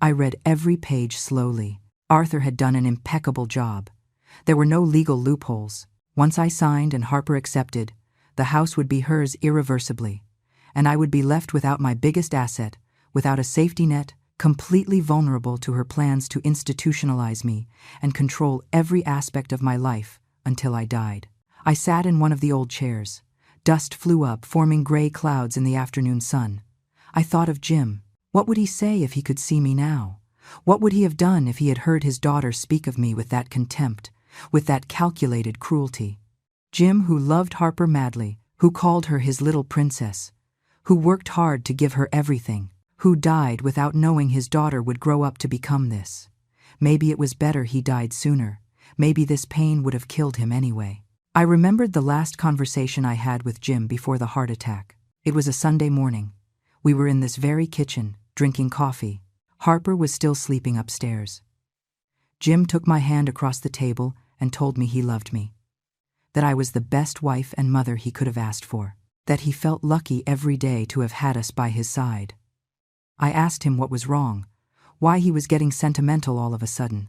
I read every page slowly. Arthur had done an impeccable job. There were no legal loopholes. Once I signed and Harper accepted, the house would be hers irreversibly, and I would be left without my biggest asset, without a safety net, completely vulnerable to her plans to institutionalize me and control every aspect of my life until I died. I sat in one of the old chairs. Dust flew up, forming gray clouds in the afternoon sun. I thought of Jim. What would he say if he could see me now? What would he have done if he had heard his daughter speak of me with that contempt, with that calculated cruelty? Jim, who loved Harper madly, who called her his little princess, who worked hard to give her everything, who died without knowing his daughter would grow up to become this. Maybe it was better he died sooner. Maybe this pain would have killed him anyway. I remembered the last conversation I had with Jim before the heart attack. It was a Sunday morning. We were in this very kitchen, drinking coffee. Harper was still sleeping upstairs. Jim took my hand across the table and told me he loved me, that I was the best wife and mother he could have asked for, that he felt lucky every day to have had us by his side. I asked him what was wrong, why he was getting sentimental all of a sudden.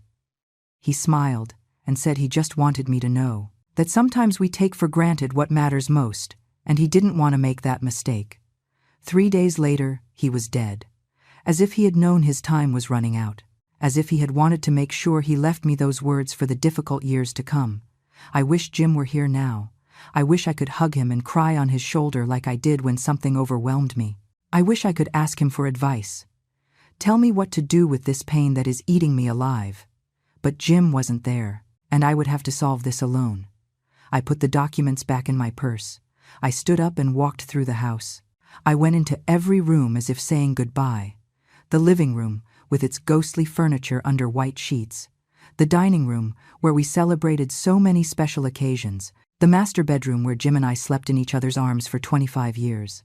He smiled and said he just wanted me to know that sometimes we take for granted what matters most, and he didn't want to make that mistake. 3 days later, he was dead, as if he had known his time was running out, as if he had wanted to make sure he left me those words for the difficult years to come. I wish Jim were here now. I wish I could hug him and cry on his shoulder like I did when something overwhelmed me. I wish I could ask him for advice. Tell me what to do with this pain that is eating me alive. But Jim wasn't there, and I would have to solve this alone. I put the documents back in my purse. I stood up and walked through the house. I went into every room as if saying goodbye. The living room, with its ghostly furniture under white sheets. The dining room, where we celebrated so many special occasions. The master bedroom where Jim and I slept in each other's arms for 25 years.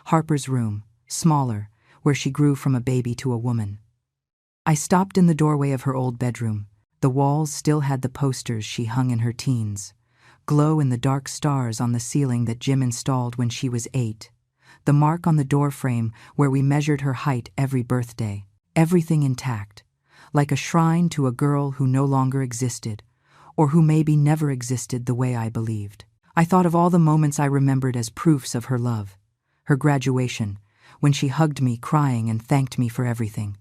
Harper's room, smaller, where she grew from a baby to a woman. I stopped in the doorway of her old bedroom. The walls still had the posters she hung in her teens. Glow in the dark stars on the ceiling that Jim installed when she was 8. The mark on the doorframe where we measured her height every birthday. Everything intact, like a shrine to a girl who no longer existed, or who maybe never existed the way I believed. I thought of all the moments I remembered as proofs of her love. Her graduation, when she hugged me crying and thanked me for everything.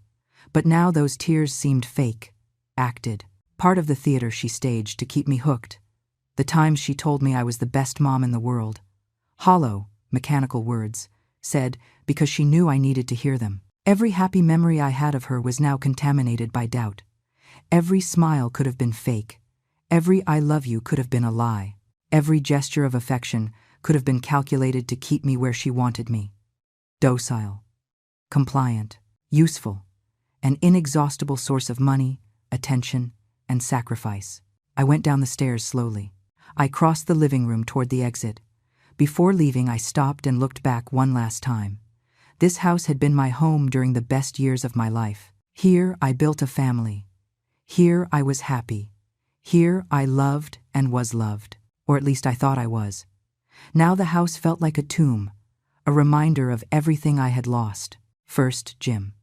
But now those tears seemed fake, acted, part of the theater she staged to keep me hooked. The times she told me I was the best mom in the world. Hollow, mechanical words, said because she knew I needed to hear them. Every happy memory I had of her was now contaminated by doubt. Every smile could have been fake. Every I love you could have been a lie. Every gesture of affection could have been calculated to keep me where she wanted me. Docile, compliant, useful, an inexhaustible source of money, attention, and sacrifice. I went down the stairs slowly. I crossed the living room toward the exit. Before leaving, I stopped and looked back one last time. This house had been my home during the best years of my life. Here I built a family. Here I was happy. Here I loved and was loved, or at least I thought I was. Now the house felt like a tomb, a reminder of everything I had lost. First, Jim.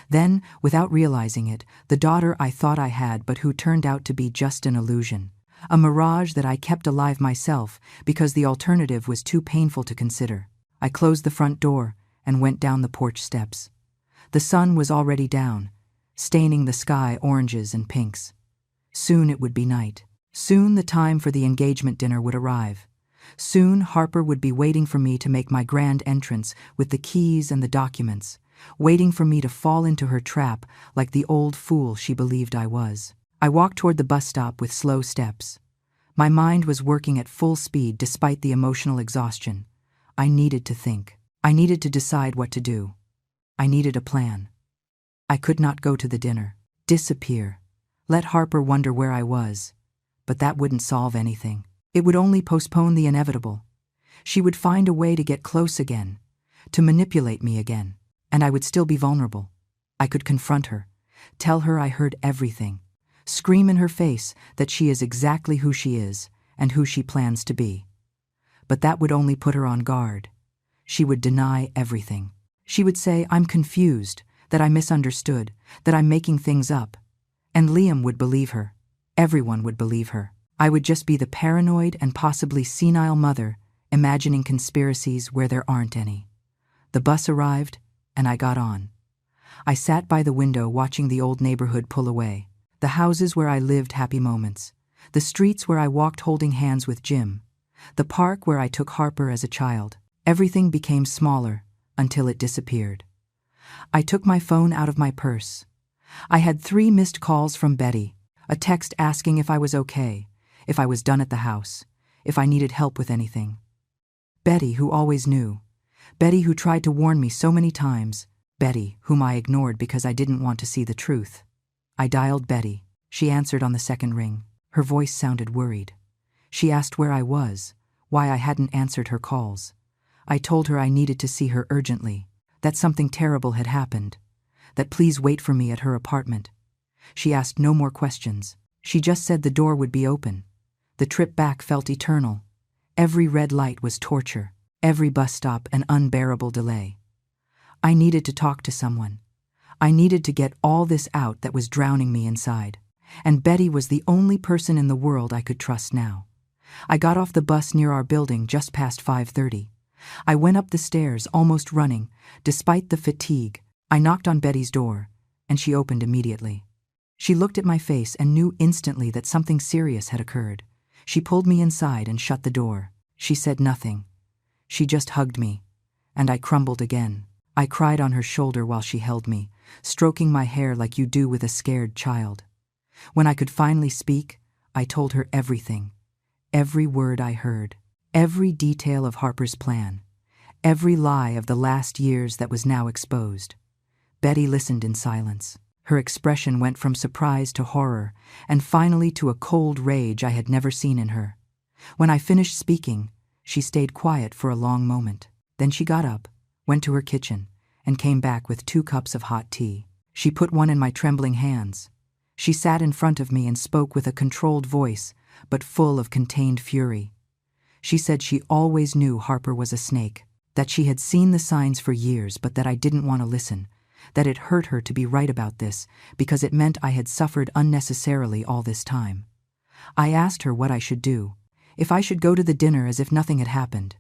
Then, without realizing it, the daughter I thought I had but who turned out to be just an illusion. A mirage that I kept alive myself because the alternative was too painful to consider. I closed the front door and went down the porch steps. The sun was already down, staining the sky oranges and pinks. Soon it would be night. Soon the time for the engagement dinner would arrive. Soon Harper would be waiting for me to make my grand entrance with the keys and the documents, waiting for me to fall into her trap like the old fool she believed I was. I walked toward the bus stop with slow steps. My mind was working at full speed despite the emotional exhaustion. I needed to think. I needed to decide what to do. I needed a plan. I could not go to the dinner, disappear, let Harper wonder where I was. But that wouldn't solve anything. It would only postpone the inevitable. She would find a way to get close again, to manipulate me again. And I would still be vulnerable. I could confront her, tell her I heard everything, scream in her face that she is exactly who she is and who she plans to be. But that would only put her on guard. She would deny everything. She would say, I'm confused, that I misunderstood, that I'm making things up. And Liam would believe her. Everyone would believe her. I would just be the paranoid and possibly senile mother, imagining conspiracies where there aren't any. The bus arrived, and I got on. I sat by the window watching the old neighborhood pull away, the houses where I lived happy moments, the streets where I walked holding hands with Jim, the park where I took Harper as a child. Everything became smaller until it disappeared. I took my phone out of my purse. I had 3 missed calls from Betty, a text asking if I was okay, if I was done at the house, if I needed help with anything. Betty, who always knew. Betty, who tried to warn me so many times. Betty, whom I ignored because I didn't want to see the truth. I dialed Betty. She answered on the second ring. Her voice sounded worried. She asked where I was, why I hadn't answered her calls. I told her I needed to see her urgently, that something terrible had happened, that please wait for me at her apartment. She asked no more questions. She just said the door would be open. The trip back felt eternal. Every red light was torture, every bus stop an unbearable delay. I needed to talk to someone. I needed to get all this out that was drowning me inside. And Betty was the only person in the world I could trust now. I got off the bus near our building just past 5:30. I went up the stairs, almost running, despite the fatigue. I knocked on Betty's door, and she opened immediately. She looked at my face and knew instantly that something serious had occurred. She pulled me inside and shut the door. She said nothing. She just hugged me, and I crumbled again. I cried on her shoulder while she held me, stroking my hair like you do with a scared child. When I could finally speak, I told her everything. Every word I heard. Every detail of Harper's plan. Every lie of the last years that was now exposed. Betty listened in silence. Her expression went from surprise to horror, and finally to a cold rage I had never seen in her. When I finished speaking, she stayed quiet for a long moment. Then she got up, went to her kitchen, and came back with 2 cups of hot tea. She put one in my trembling hands. She sat in front of me and spoke with a controlled voice, but full of contained fury. She said she always knew Harper was a snake, that she had seen the signs for years but that I didn't want to listen, that it hurt her to be right about this because it meant I had suffered unnecessarily all this time. I asked her what I should do, if I should go to the dinner as if nothing had happened,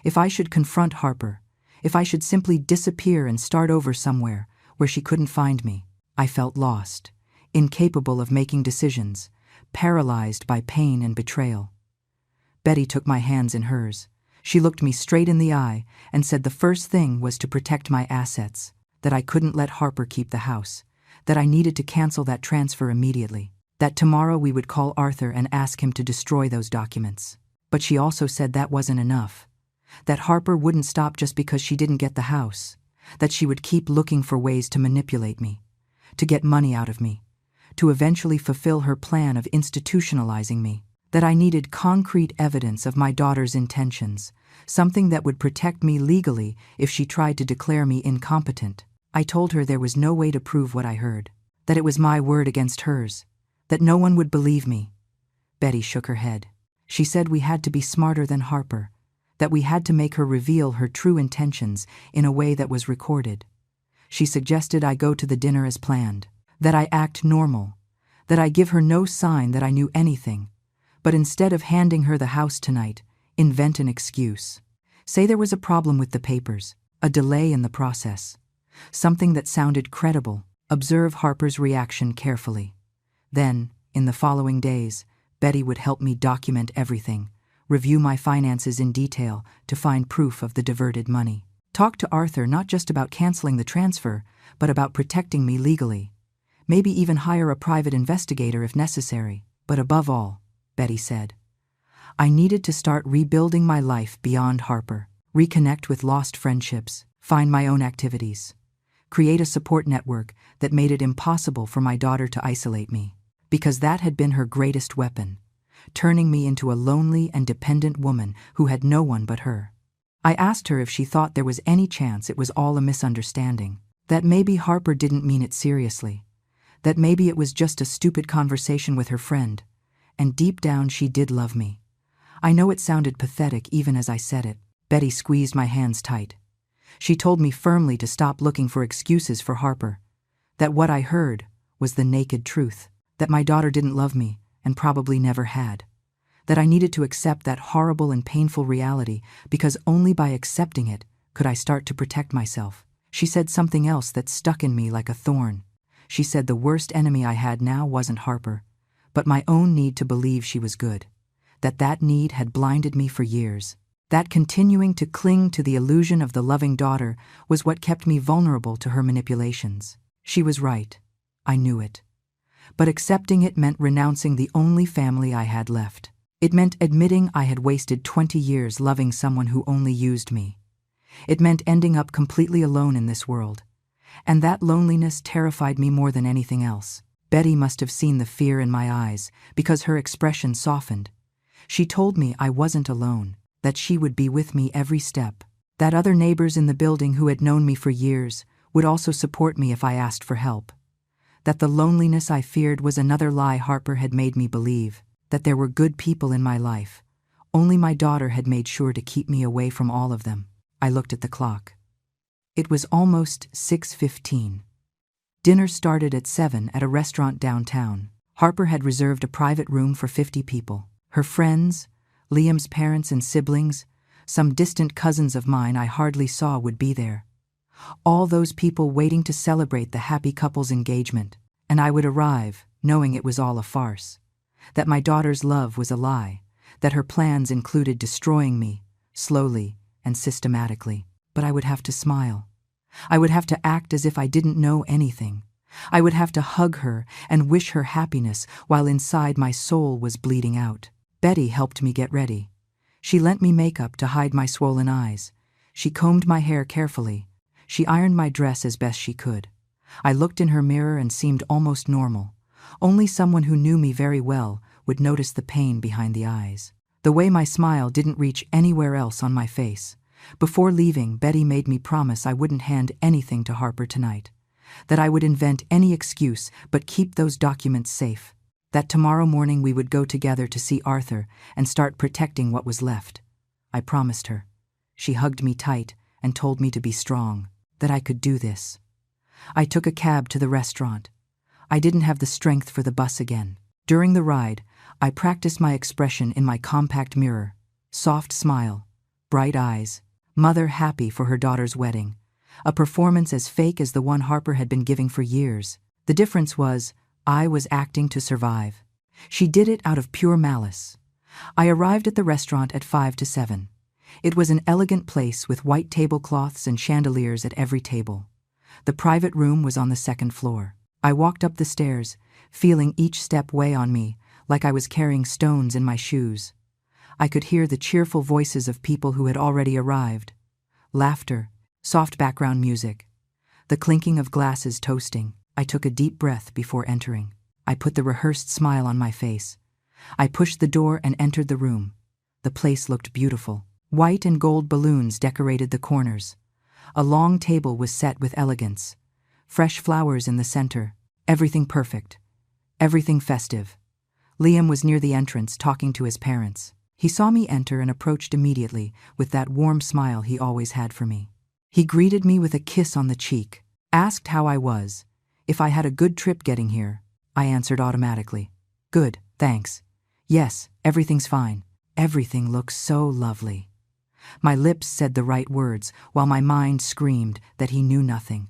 if I should confront Harper, if I should simply disappear and start over somewhere where she couldn't find me. I felt lost, incapable of making decisions, paralyzed by pain and betrayal. Betty took my hands in hers. She looked me straight in the eye and said the first thing was to protect my assets, that I couldn't let Harper keep the house, that I needed to cancel that transfer immediately, that tomorrow we would call Arthur and ask him to destroy those documents. But she also said that wasn't enough, that Harper wouldn't stop just because she didn't get the house, that she would keep looking for ways to manipulate me, to get money out of me, to eventually fulfill her plan of institutionalizing me, that I needed concrete evidence of my daughter's intentions, something that would protect me legally if she tried to declare me incompetent. I told her there was no way to prove what I heard, that it was my word against hers, that no one would believe me. Betty shook her head. She said we had to be smarter than Harper, that we had to make her reveal her true intentions in a way that was recorded. She suggested I go to the dinner as planned, that I act normal, that I give her no sign that I knew anything, but instead of handing her the house tonight, invent an excuse. Say there was a problem with the papers, a delay in the process, something that sounded credible. Observe Harper's reaction carefully. Then, in the following days, Betty would help me document everything, review my finances in detail to find proof of the diverted money. Talk to Arthur not just about canceling the transfer, but about protecting me legally. Maybe even hire a private investigator if necessary. But above all, Betty said, I needed to start rebuilding my life beyond Harper, reconnect with lost friendships, find my own activities, create a support network that made it impossible for my daughter to isolate me, because that had been her greatest weapon, turning me into a lonely and dependent woman who had no one but her. I asked her if she thought there was any chance it was all a misunderstanding, that maybe Harper didn't mean it seriously, that maybe it was just a stupid conversation with her friend, and deep down she did love me. I know it sounded pathetic even as I said it. Betty squeezed my hands tight. She told me firmly to stop looking for excuses for Harper, that what I heard was the naked truth, that my daughter didn't love me and probably never had, that I needed to accept that horrible and painful reality because only by accepting it could I start to protect myself. She said something else that stuck in me like a thorn. She said the worst enemy I had now wasn't Harper, but my own need to believe she was good, that need had blinded me for years, that continuing to cling to the illusion of the loving daughter was what kept me vulnerable to her manipulations. She was right. I knew it. But accepting it meant renouncing the only family I had left. It meant admitting I had wasted 20 years loving someone who only used me. It meant ending up completely alone in this world. And that loneliness terrified me more than anything else. Betty must have seen the fear in my eyes, because her expression softened. She told me I wasn't alone, that she would be with me every step, that other neighbors in the building who had known me for years would also support me if I asked for help, that the loneliness I feared was another lie Harper had made me believe, that there were good people in my life. Only my daughter had made sure to keep me away from all of them. I looked at the clock. It was almost 6:15. Dinner started at 7 at a restaurant downtown. Harper had reserved a private room for 50 people. Her friends, Liam's parents and siblings, some distant cousins of mine I hardly saw would be there. All those people waiting to celebrate the happy couple's engagement, and I would arrive, knowing it was all a farce, that my daughter's love was a lie, that her plans included destroying me, slowly and systematically. But I would have to smile. I would have to act as if I didn't know anything. I would have to hug her and wish her happiness while inside my soul was bleeding out. Betty helped me get ready. She lent me makeup to hide my swollen eyes. She combed my hair carefully. She ironed my dress as best she could. I looked in her mirror and seemed almost normal. Only someone who knew me very well would notice the pain behind the eyes. The way my smile didn't reach anywhere else on my face. Before leaving, Betty made me promise I wouldn't hand anything to Harper tonight, that I would invent any excuse but keep those documents safe, that tomorrow morning we would go together to see Arthur and start protecting what was left. I promised her. She hugged me tight and told me to be strong, that I could do this. I took a cab to the restaurant. I didn't have the strength for the bus again. During the ride, I practiced my expression in my compact mirror. Soft smile, bright eyes, mother happy for her daughter's wedding. A performance as fake as the one Harper had been giving for years. The difference was, I was acting to survive. She did it out of pure malice. I arrived at the restaurant at 5 to 7. It was an elegant place with white tablecloths and chandeliers at every table. The private room was on the second floor. I walked up the stairs, feeling each step weigh on me, like I was carrying stones in my shoes. I could hear the cheerful voices of people who had already arrived. Laughter, soft background music, the clinking of glasses toasting. I took a deep breath before entering. I put the rehearsed smile on my face. I pushed the door and entered the room. The place looked beautiful. White and gold balloons decorated the corners. A long table was set with elegance. Fresh flowers in the center. Everything perfect. Everything festive. Liam was near the entrance talking to his parents. He saw me enter and approached immediately with that warm smile he always had for me. He greeted me with a kiss on the cheek, asked how I was, if I had a good trip getting here. I answered automatically. Good, thanks. Yes, everything's fine. Everything looks so lovely. My lips said the right words while my mind screamed that he knew nothing,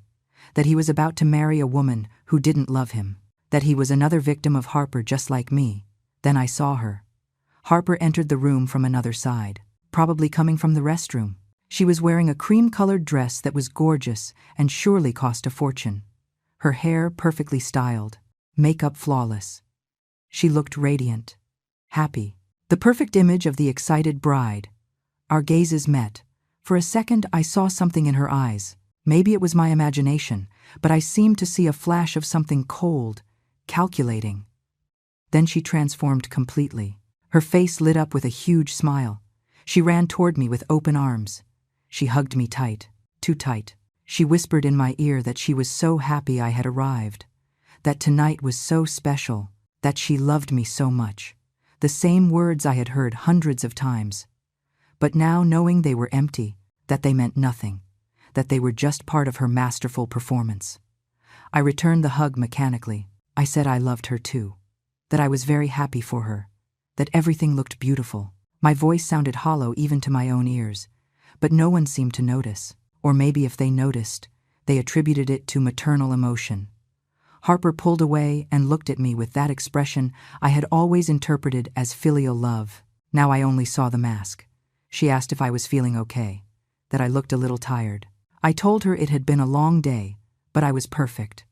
that he was about to marry a woman who didn't love him, that he was another victim of Harper just like me. Then I saw her. Harper entered the room from another side, probably coming from the restroom. She was wearing a cream-colored dress that was gorgeous and surely cost a fortune. Her hair perfectly styled, makeup flawless. She looked radiant, happy, the perfect image of the excited bride. Our gazes met. For a second, I saw something in her eyes. Maybe it was my imagination, but I seemed to see a flash of something cold, calculating. Then she transformed completely. Her face lit up with a huge smile. She ran toward me with open arms. She hugged me tight, too tight. She whispered in my ear that she was so happy I had arrived, that tonight was so special, that she loved me so much. The same words I had heard hundreds of times. But now, knowing they were empty, that they meant nothing, that they were just part of her masterful performance, I returned the hug mechanically. I said I loved her too, that I was very happy for her, that everything looked beautiful. My voice sounded hollow even to my own ears, but no one seemed to notice. Or maybe if they noticed, they attributed it to maternal emotion. Harper pulled away and looked at me with that expression I had always interpreted as filial love. Now I only saw the mask. She asked if I was feeling okay, that I looked a little tired. I told her it had been a long day, but I was perfect,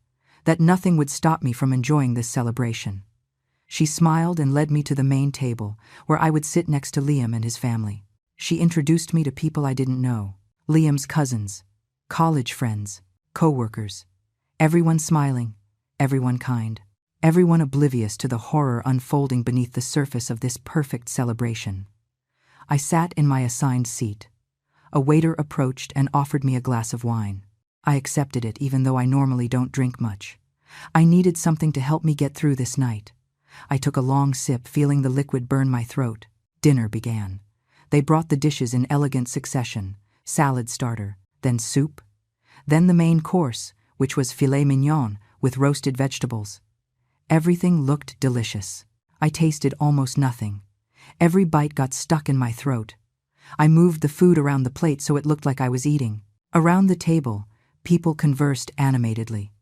that nothing would stop me from enjoying this celebration. She smiled and led me to the main table, where I would sit next to Liam and his family. She introduced me to people I didn't know. Liam's cousins, college friends, co-workers. Everyone smiling, everyone kind, everyone oblivious to the horror unfolding beneath the surface of this perfect celebration. I sat in my assigned seat. A waiter approached and offered me a glass of wine. I accepted it even though I normally don't drink much. I needed something to help me get through this night. I took a long sip, feeling the liquid burn my throat. Dinner began. They brought the dishes in elegant succession. Salad starter, then soup, then the main course, which was filet mignon with roasted vegetables. Everything looked delicious. I tasted almost nothing. Every bite got stuck in my throat. I moved the food around the plate so it looked like I was eating. Around the table, people conversed animatedly.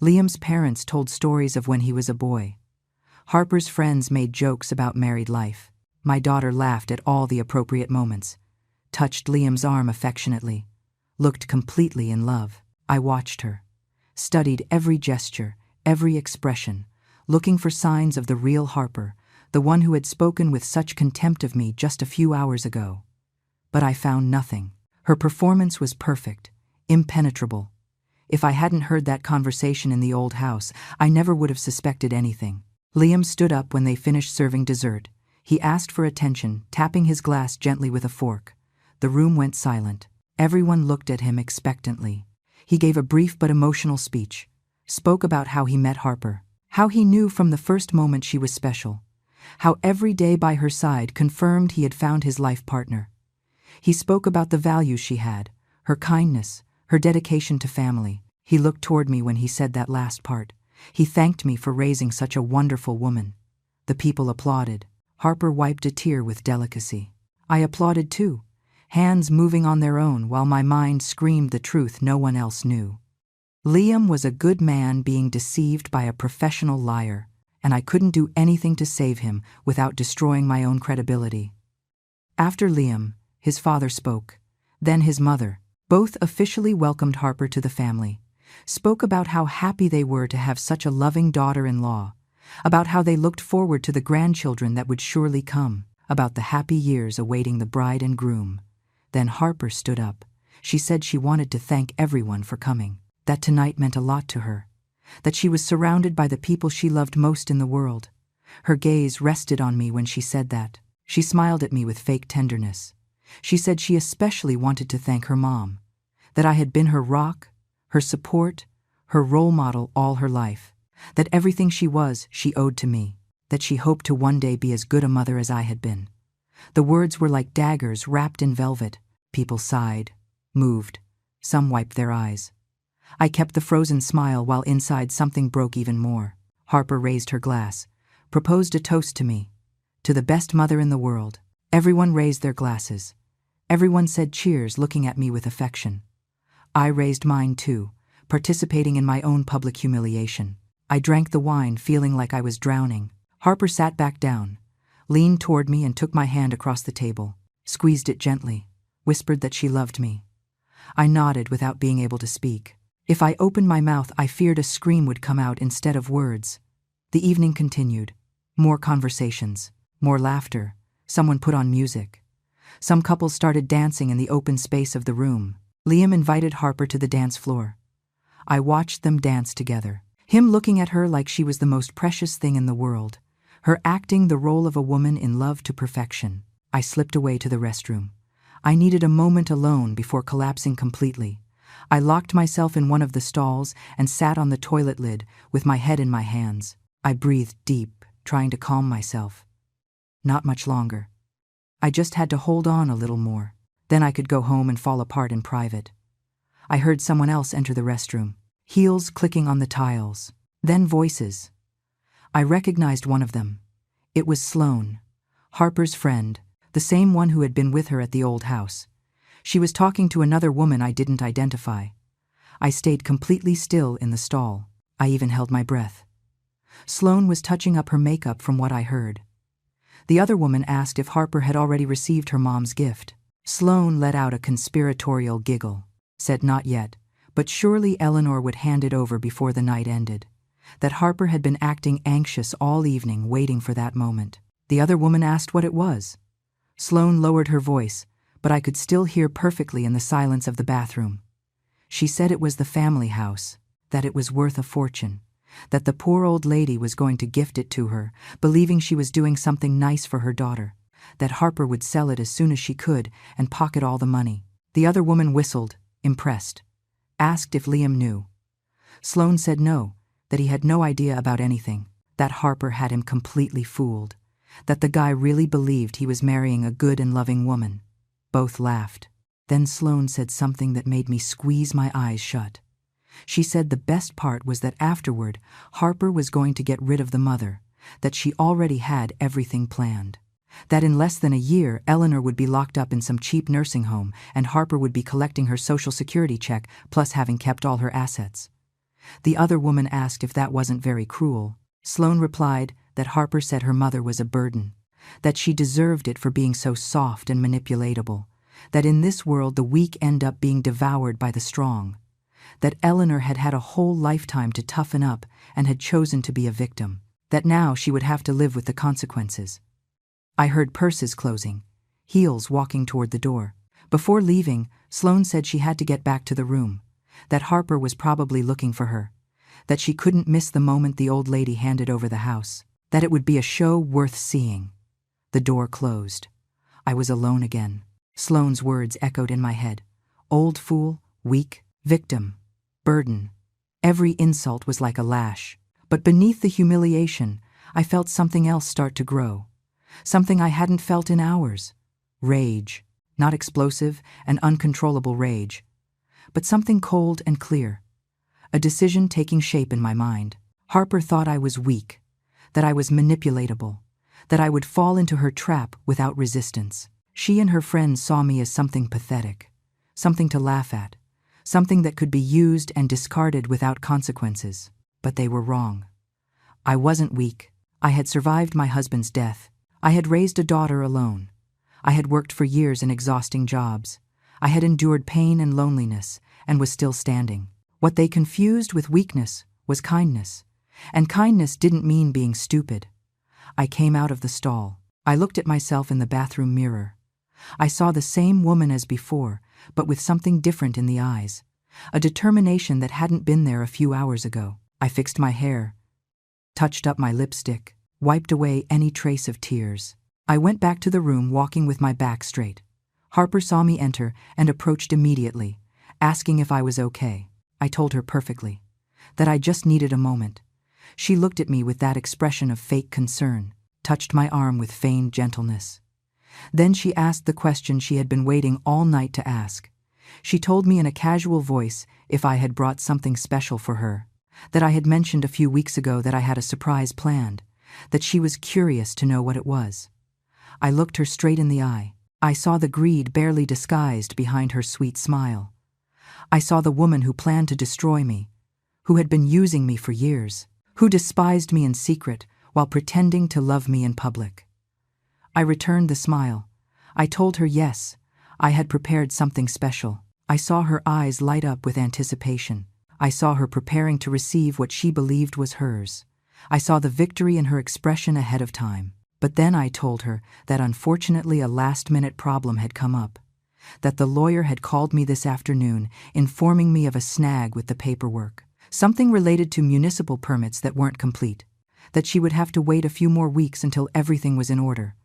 Liam's parents told stories of when he was a boy. Harper's friends made jokes about married life. My daughter laughed at all the appropriate moments, touched Liam's arm affectionately, looked completely in love. I watched her, studied every gesture, every expression, looking for signs of the real Harper, the one who had spoken with such contempt of me just a few hours ago. But I found nothing. Her performance was perfect, impenetrable. If I hadn't heard that conversation in the old house, I never would have suspected anything. Liam stood up when they finished serving dessert. He asked for attention, tapping his glass gently with a fork. The room went silent. Everyone looked at him expectantly. He gave a brief but emotional speech, spoke about how he met Harper, how he knew from the first moment she was special, how every day by her side confirmed he had found his life partner. He spoke about the values she had, her kindness, her dedication to family. He looked toward me when he said that last part. He thanked me for raising such a wonderful woman. The people applauded. Harper wiped a tear with delicacy. I applauded too, hands moving on their own while my mind screamed the truth no one else knew. Liam was a good man being deceived by a professional liar, and I couldn't do anything to save him without destroying my own credibility. After Liam, his father spoke, then his mother. Both officially welcomed Harper to the family, spoke about how happy they were to have such a loving daughter-in-law, about how they looked forward to the grandchildren that would surely come, about the happy years awaiting the bride and groom. Then Harper stood up. She said she wanted to thank everyone for coming, that tonight meant a lot to her, that she was surrounded by the people she loved most in the world. Her gaze rested on me when she said that. She smiled at me with fake tenderness. She said she especially wanted to thank her mom, that I had been her rock, her support, her role model all her life, that everything she was she owed to me, that she hoped to one day be as good a mother as I had been. The words were like daggers wrapped in velvet. People sighed, moved, some wiped their eyes. I kept the frozen smile while inside something broke even more. Harper raised her glass, proposed a toast to me, to the best mother in the world. Everyone raised their glasses. Everyone said cheers, looking at me with affection. I raised mine too, participating in my own public humiliation. I drank the wine, feeling like I was drowning. Harper sat back down, leaned toward me and took my hand across the table, squeezed it gently, whispered that she loved me. I nodded without being able to speak. If I opened my mouth, I feared a scream would come out instead of words. The evening continued. More conversations, more laughter. Someone put on music. Some couples started dancing in the open space of the room. Liam invited Harper to the dance floor. I watched them dance together, him looking at her like she was the most precious thing in the world, her acting the role of a woman in love to perfection. I slipped away to the restroom. I needed a moment alone before collapsing completely. I locked myself in one of the stalls and sat on the toilet lid with my head in my hands. I breathed deep, trying to calm myself. Not much longer. I just had to hold on a little more. Then I could go home and fall apart in private. I heard someone else enter the restroom. Heels clicking on the tiles. Then voices. I recognized one of them. It was Sloane, Harper's friend, the same one who had been with her at the old house. She was talking to another woman I didn't identify. I stayed completely still in the stall. I even held my breath. Sloane was touching up her makeup from what I heard. The other woman asked if Harper had already received her mom's gift. Sloane let out a conspiratorial giggle, said not yet, but surely Eleanor would hand it over before the night ended. That Harper had been acting anxious all evening, waiting for that moment. The other woman asked what it was. Sloane lowered her voice, but I could still hear perfectly in the silence of the bathroom. She said it was the family house, that it was worth a fortune, that the poor old lady was going to gift it to her, believing she was doing something nice for her daughter, that Harper would sell it as soon as she could and pocket all the money. The other woman whistled, impressed, asked if Liam knew. Sloane said no, that he had no idea about anything, that Harper had him completely fooled, that the guy really believed he was marrying a good and loving woman. Both laughed. Then Sloane said something that made me squeeze my eyes shut. She said the best part was that afterward, Harper was going to get rid of the mother, that she already had everything planned. That in less than a year, Eleanor would be locked up in some cheap nursing home and Harper would be collecting her Social Security check plus having kept all her assets. The other woman asked if that wasn't very cruel. Sloane replied that Harper said her mother was a burden, that she deserved it for being so soft and manipulatable, that in this world the weak end up being devoured by the strong, that Eleanor had had a whole lifetime to toughen up and had chosen to be a victim, that now she would have to live with the consequences. I heard purses closing, heels walking toward the door. Before leaving, Sloane said she had to get back to the room, that Harper was probably looking for her, that she couldn't miss the moment the old lady handed over the house, that it would be a show worth seeing. The door closed. I was alone again. Sloane's words echoed in my head. Old fool, weak, victim, burden. Every insult was like a lash. But beneath the humiliation, I felt something else start to grow. Something I hadn't felt in hours. Rage. Not explosive and uncontrollable rage, but something cold and clear. A decision taking shape in my mind. Harper thought I was weak, that I was manipulatable, that I would fall into her trap without resistance. She and her friends saw me as something pathetic, something to laugh at, something that could be used and discarded without consequences. But they were wrong. I wasn't weak. I had survived my husband's death. I had raised a daughter alone. I had worked for years in exhausting jobs. I had endured pain and loneliness and was still standing. What they confused with weakness was kindness, and kindness didn't mean being stupid. I came out of the stall. I looked at myself in the bathroom mirror. I saw the same woman as before, but with something different in the eyes, a determination that hadn't been there a few hours ago. I fixed my hair, touched up my lipstick, wiped away any trace of tears. I went back to the room walking with my back straight. Harper saw me enter and approached immediately, asking if I was okay. I told her perfectly, that I just needed a moment. She looked at me with that expression of fake concern, touched my arm with feigned gentleness. Then she asked the question she had been waiting all night to ask. She told me in a casual voice if I had brought something special for her, that I had mentioned a few weeks ago that I had a surprise planned, that she was curious to know what it was. I looked her straight in the eye. I saw the greed barely disguised behind her sweet smile. I saw the woman who planned to destroy me, who had been using me for years, who despised me in secret while pretending to love me in public. I returned the smile. I told her yes, I had prepared something special. I saw her eyes light up with anticipation. I saw her preparing to receive what she believed was hers. I saw the victory in her expression ahead of time. But then I told her that unfortunately a last-minute problem had come up, that the lawyer had called me this afternoon informing me of a snag with the paperwork, something related to municipal permits that weren't complete, that she would have to wait a few more weeks until everything was in order.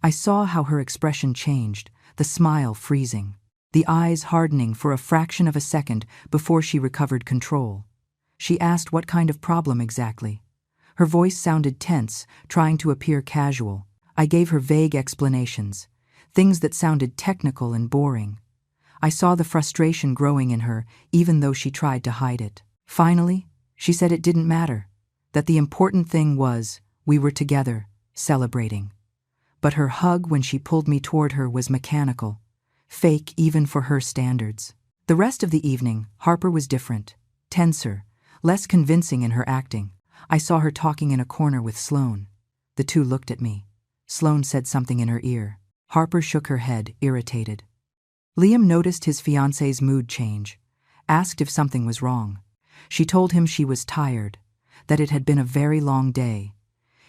I saw how her expression changed, the smile freezing, the eyes hardening for a fraction of a second before she recovered control. She asked what kind of problem exactly. Her voice sounded tense, trying to appear casual. I gave her vague explanations, things that sounded technical and boring. I saw the frustration growing in her, even though she tried to hide it. Finally, she said it didn't matter, that the important thing was we were together, celebrating. But her hug when she pulled me toward her was mechanical, fake even for her standards. The rest of the evening, Harper was different, tenser, less convincing in her acting. I saw her talking in a corner with Sloane. The two looked at me. Sloane said something in her ear. Harper shook her head, irritated. Liam noticed his fiancée's mood change, asked if something was wrong. She told him she was tired, that it had been a very long day.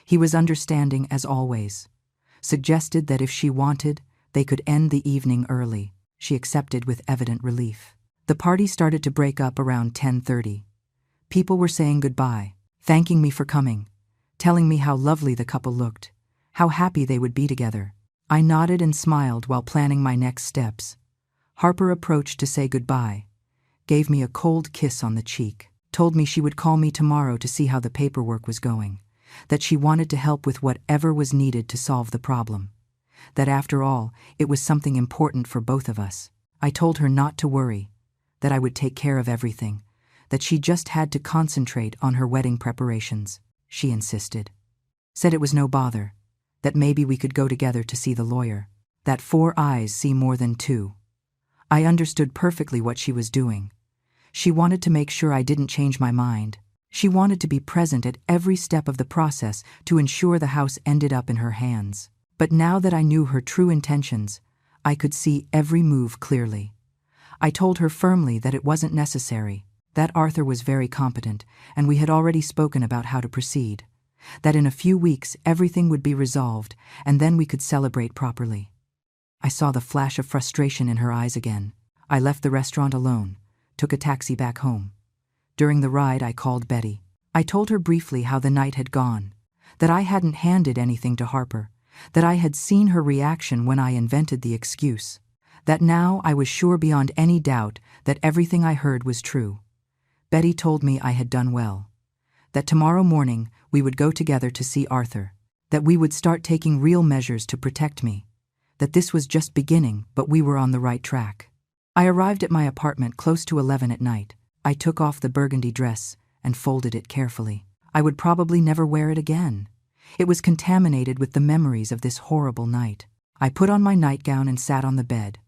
He was understanding as always, suggested that if she wanted, they could end the evening early. She accepted with evident relief. The party started to break up around 10:30. People were saying goodbye, thanking me for coming, telling me how lovely the couple looked, how happy they would be together. I nodded and smiled while planning my next steps. Harper approached to say goodbye, gave me a cold kiss on the cheek, told me she would call me tomorrow to see how the paperwork was going, that she wanted to help with whatever was needed to solve the problem, that after all, it was something important for both of us. I told her not to worry, that I would take care of everything, that she just had to concentrate on her wedding preparations. She insisted. Said it was no bother, that maybe we could go together to see the lawyer, that 4 eyes see more than 2. I understood perfectly what she was doing. She wanted to make sure I didn't change my mind. She wanted to be present at every step of the process to ensure the house ended up in her hands. But now that I knew her true intentions, I could see every move clearly. I told her firmly that it wasn't necessary, that Arthur was very competent, and we had already spoken about how to proceed, that in a few weeks everything would be resolved, and then we could celebrate properly. I saw the flash of frustration in her eyes again. I left the restaurant alone, took a taxi back home. During the ride, I called Betty. I told her briefly how the night had gone, that I hadn't handed anything to Harper, that I had seen her reaction when I invented the excuse, that now I was sure beyond any doubt that everything I heard was true. Betty told me I had done well, that tomorrow morning we would go together to see Arthur, that we would start taking real measures to protect me, that this was just beginning, but we were on the right track. I arrived at my apartment close to 11 at night. I took off the burgundy dress and folded it carefully. I would probably never wear it again. It was contaminated with the memories of this horrible night. I put on my nightgown and sat on the bed,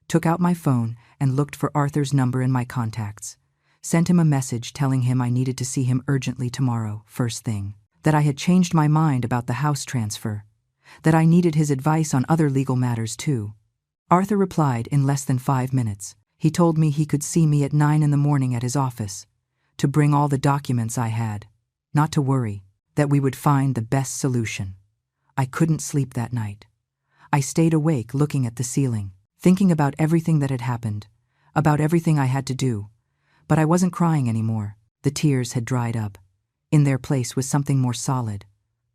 took out my phone and looked for Arthur's number in my contacts. Sent him a message telling him I needed to see him urgently tomorrow, first thing, that I had changed my mind about the house transfer, that I needed his advice on other legal matters too. Arthur replied in less than 5 minutes. He told me he could see me at 9 in the morning at his office, to bring all the documents I had, not to worry, that we would find the best solution. I couldn't sleep that night. I stayed awake looking at the ceiling, thinking about everything that had happened, about everything I had to do. But I wasn't crying anymore. The tears had dried up. In their place was something more solid,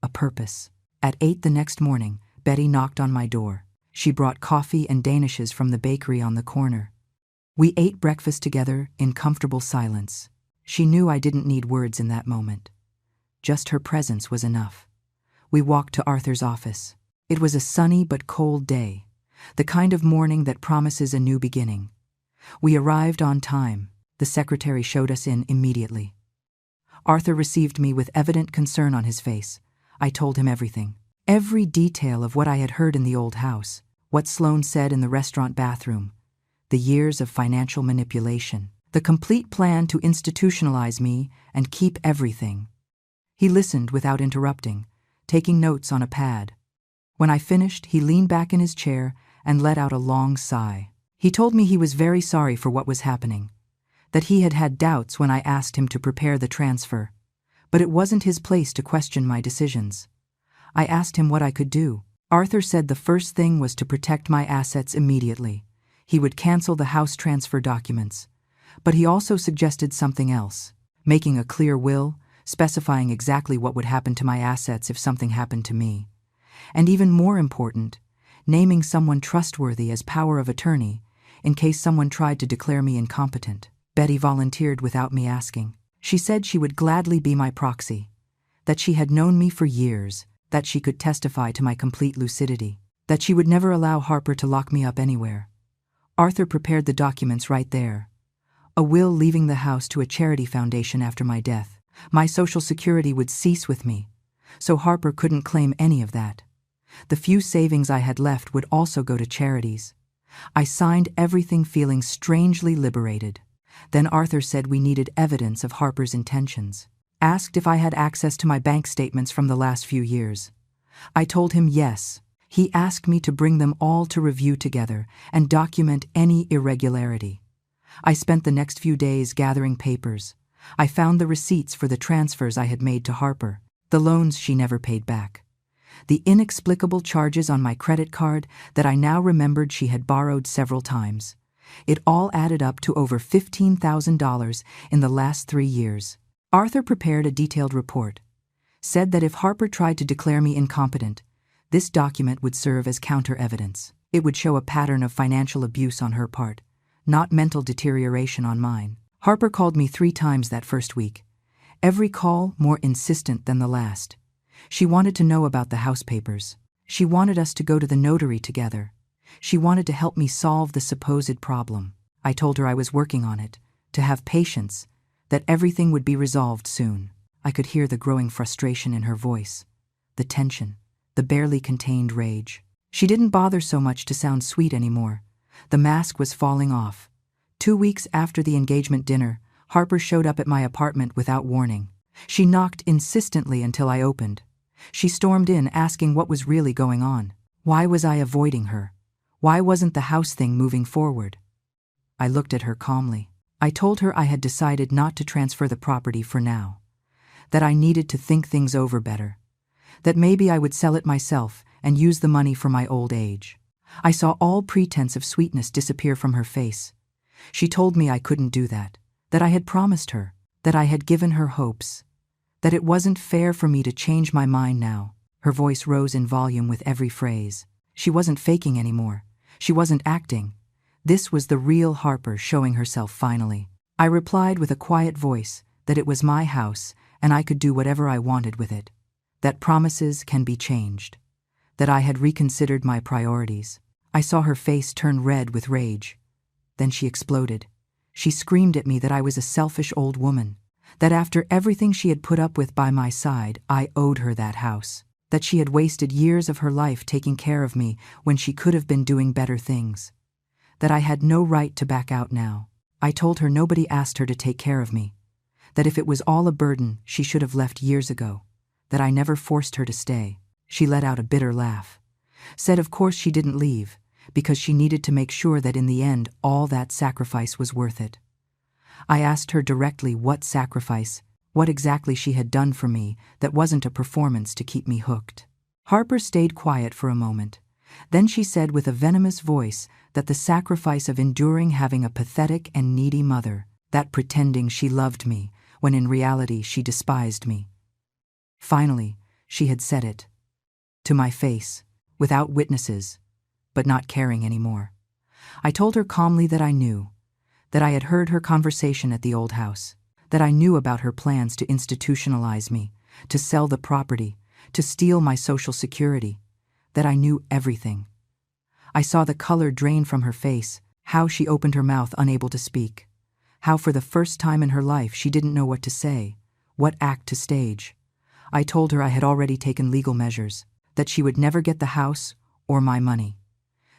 a purpose. At 8 the next morning, Betty knocked on my door. She brought coffee and danishes from the bakery on the corner. We ate breakfast together in comfortable silence. She knew I didn't need words in that moment. Just her presence was enough. We walked to Arthur's office. It was a sunny but cold day, the kind of morning that promises a new beginning. We arrived on time. The secretary showed us in immediately. Arthur received me with evident concern on his face. I told him everything. Every detail of what I had heard in the old house, what Sloane said in the restaurant bathroom, the years of financial manipulation, the complete plan to institutionalize me and keep everything. He listened without interrupting, taking notes on a pad. When I finished, he leaned back in his chair and let out a long sigh. He told me he was very sorry for what was happening, that he had had doubts when I asked him to prepare the transfer, but it wasn't his place to question my decisions. I asked him what I could do. Arthur said the first thing was to protect my assets immediately. He would cancel the house transfer documents, but he also suggested something else, making a clear will, specifying exactly what would happen to my assets if something happened to me, And even more important, naming someone trustworthy as power of attorney in case someone tried to declare me incompetent. Betty volunteered without me asking. She said she would gladly be my proxy, that she had known me for years, that she could testify to my complete lucidity, that she would never allow Harper to lock me up anywhere. Arthur prepared the documents right there. A will leaving the house to a charity foundation after my death. My Social Security would cease with me, so Harper couldn't claim any of that. The few savings I had left would also go to charities. I signed everything feeling strangely liberated. Then Arthur said we needed evidence of Harper's intentions. Asked if I had access to my bank statements from the last few years. I told him yes. He asked me to bring them all to review together and document any irregularity. I spent the next few days gathering papers. I found the receipts for the transfers I had made to Harper, the loans she never paid back, the inexplicable charges on my credit card that I now remembered she had borrowed several times. It all added up to over $15,000 in the last 3 years. Arthur prepared a detailed report, said that if Harper tried to declare me incompetent, this document would serve as counter-evidence. It would show a pattern of financial abuse on her part, not mental deterioration on mine. Harper called me 3 times that first week, every call more insistent than the last. She wanted to know about the house papers. She wanted us to go to the notary together. She wanted to help me solve the supposed problem. I told her I was working on it, to have patience, that everything would be resolved soon. I could hear the growing frustration in her voice, the tension, the barely contained rage. She didn't bother so much to sound sweet anymore. The mask was falling off. 2 weeks after the engagement dinner, Harper showed up at my apartment without warning. She knocked insistently until I opened. She stormed in asking what was really going on. Why was I avoiding her? Why wasn't the house thing moving forward? I looked at her calmly. I told her I had decided not to transfer the property for now, that I needed to think things over better, that maybe I would sell it myself and use the money for my old age. I saw all pretense of sweetness disappear from her face. She told me I couldn't do that I had promised her, that I had given her hopes, that it wasn't fair for me to change my mind now. Her voice rose in volume with every phrase. She wasn't faking anymore. She wasn't acting. This was the real Harper showing herself finally. I replied with a quiet voice that it was my house and I could do whatever I wanted with it, that promises can be changed, that I had reconsidered my priorities. I saw her face turn red with rage. Then she exploded. She screamed at me that I was a selfish old woman, that after everything she had put up with by my side, I owed her that house, that she had wasted years of her life taking care of me when she could have been doing better things, that I had no right to back out now. I told her nobody asked her to take care of me, that if it was all a burden, she should have left years ago, that I never forced her to stay. She let out a bitter laugh, said of course she didn't leave, because she needed to make sure that in the end all that sacrifice was worth it. I asked her directly what sacrifice, what exactly she had done for me that wasn't a performance to keep me hooked. Harper stayed quiet for a moment. Then she said with a venomous voice that the sacrifice of enduring having a pathetic and needy mother, that pretending she loved me when in reality she despised me. Finally, she had said it. To my face, without witnesses, but not caring anymore. I told her calmly that I knew, that I had heard her conversation at the old house, that I knew about her plans to institutionalize me, to sell the property, to steal my Social Security, that I knew everything. I saw the color drain from her face, how she opened her mouth unable to speak, how for the first time in her life she didn't know what to say, what act to stage. I told her I had already taken legal measures, that she would never get the house or my money,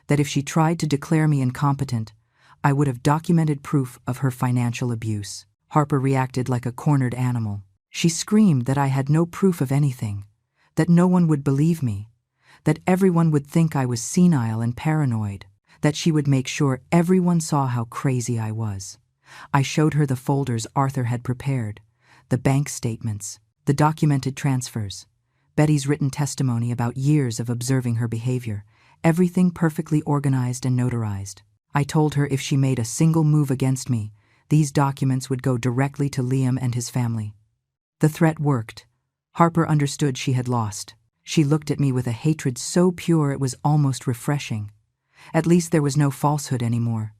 that if she tried to declare me incompetent, I would have documented proof of her financial abuse. Harper reacted like a cornered animal. She screamed that I had no proof of anything, that no one would believe me, that everyone would think I was senile and paranoid, that she would make sure everyone saw how crazy I was. I showed her the folders Arthur had prepared, the bank statements, the documented transfers, Betty's written testimony about years of observing her behavior, everything perfectly organized and notarized. I told her if she made a single move against me, these documents would go directly to Liam and his family. The threat worked. Harper understood she had lost. She looked at me with a hatred so pure it was almost refreshing. At least there was no falsehood anymore.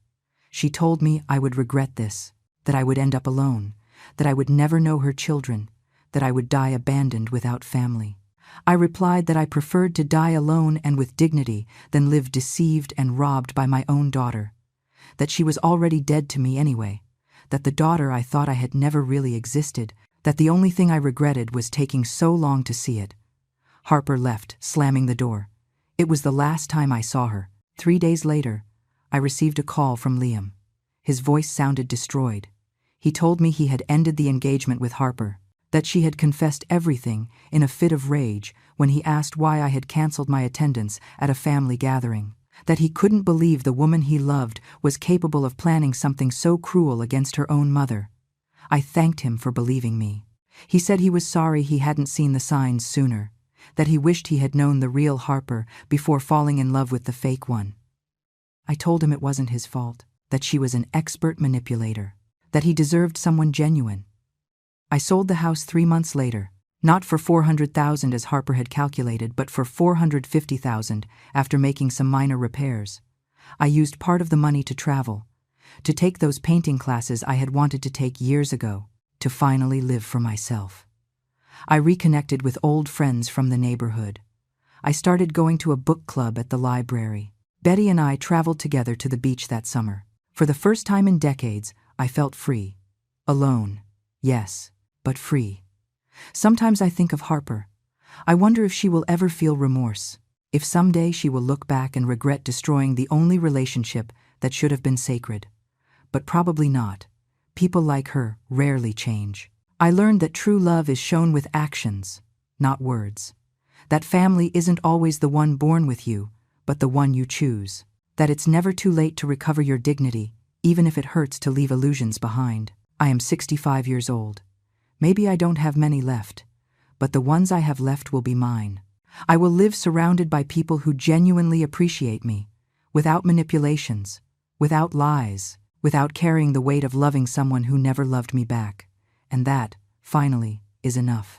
She told me I would regret this, that I would end up alone, that I would never know her children, that I would die abandoned without family. I replied that I preferred to die alone and with dignity than live deceived and robbed by my own daughter, that she was already dead to me anyway, that the daughter I thought I had never really existed, that the only thing I regretted was taking so long to see it. Harper left, slamming the door. It was the last time I saw her. 3 days later, I received a call from Liam. His voice sounded destroyed. He told me he had ended the engagement with Harper, that she had confessed everything in a fit of rage when he asked why I had canceled my attendance at a family gathering, that he couldn't believe the woman he loved was capable of planning something so cruel against her own mother. I thanked him for believing me. He said he was sorry he hadn't seen the signs sooner, that he wished he had known the real Harper before falling in love with the fake one. I told him it wasn't his fault, that she was an expert manipulator, that he deserved someone genuine. I sold the house 3 months later, not for $400,000 as Harper had calculated, but for $450,000 after making some minor repairs. I used part of the money to travel, to take those painting classes I had wanted to take years ago, to finally live for myself. I reconnected with old friends from the neighborhood. I started going to a book club at the library. Betty and I traveled together to the beach that summer. For the first time in decades, I felt free. Alone, yes, but free. Sometimes I think of Harper. I wonder if she will ever feel remorse, if someday she will look back and regret destroying the only relationship that should have been sacred. But probably not. People like her rarely change. I learned that true love is shown with actions, not words. That family isn't always the one born with you, but the one you choose. That it's never too late to recover your dignity, even if it hurts to leave illusions behind. I am 65 years old. Maybe I don't have many left, but the ones I have left will be mine. I will live surrounded by people who genuinely appreciate me, without manipulations, without lies, without carrying the weight of loving someone who never loved me back. And that, finally, is enough.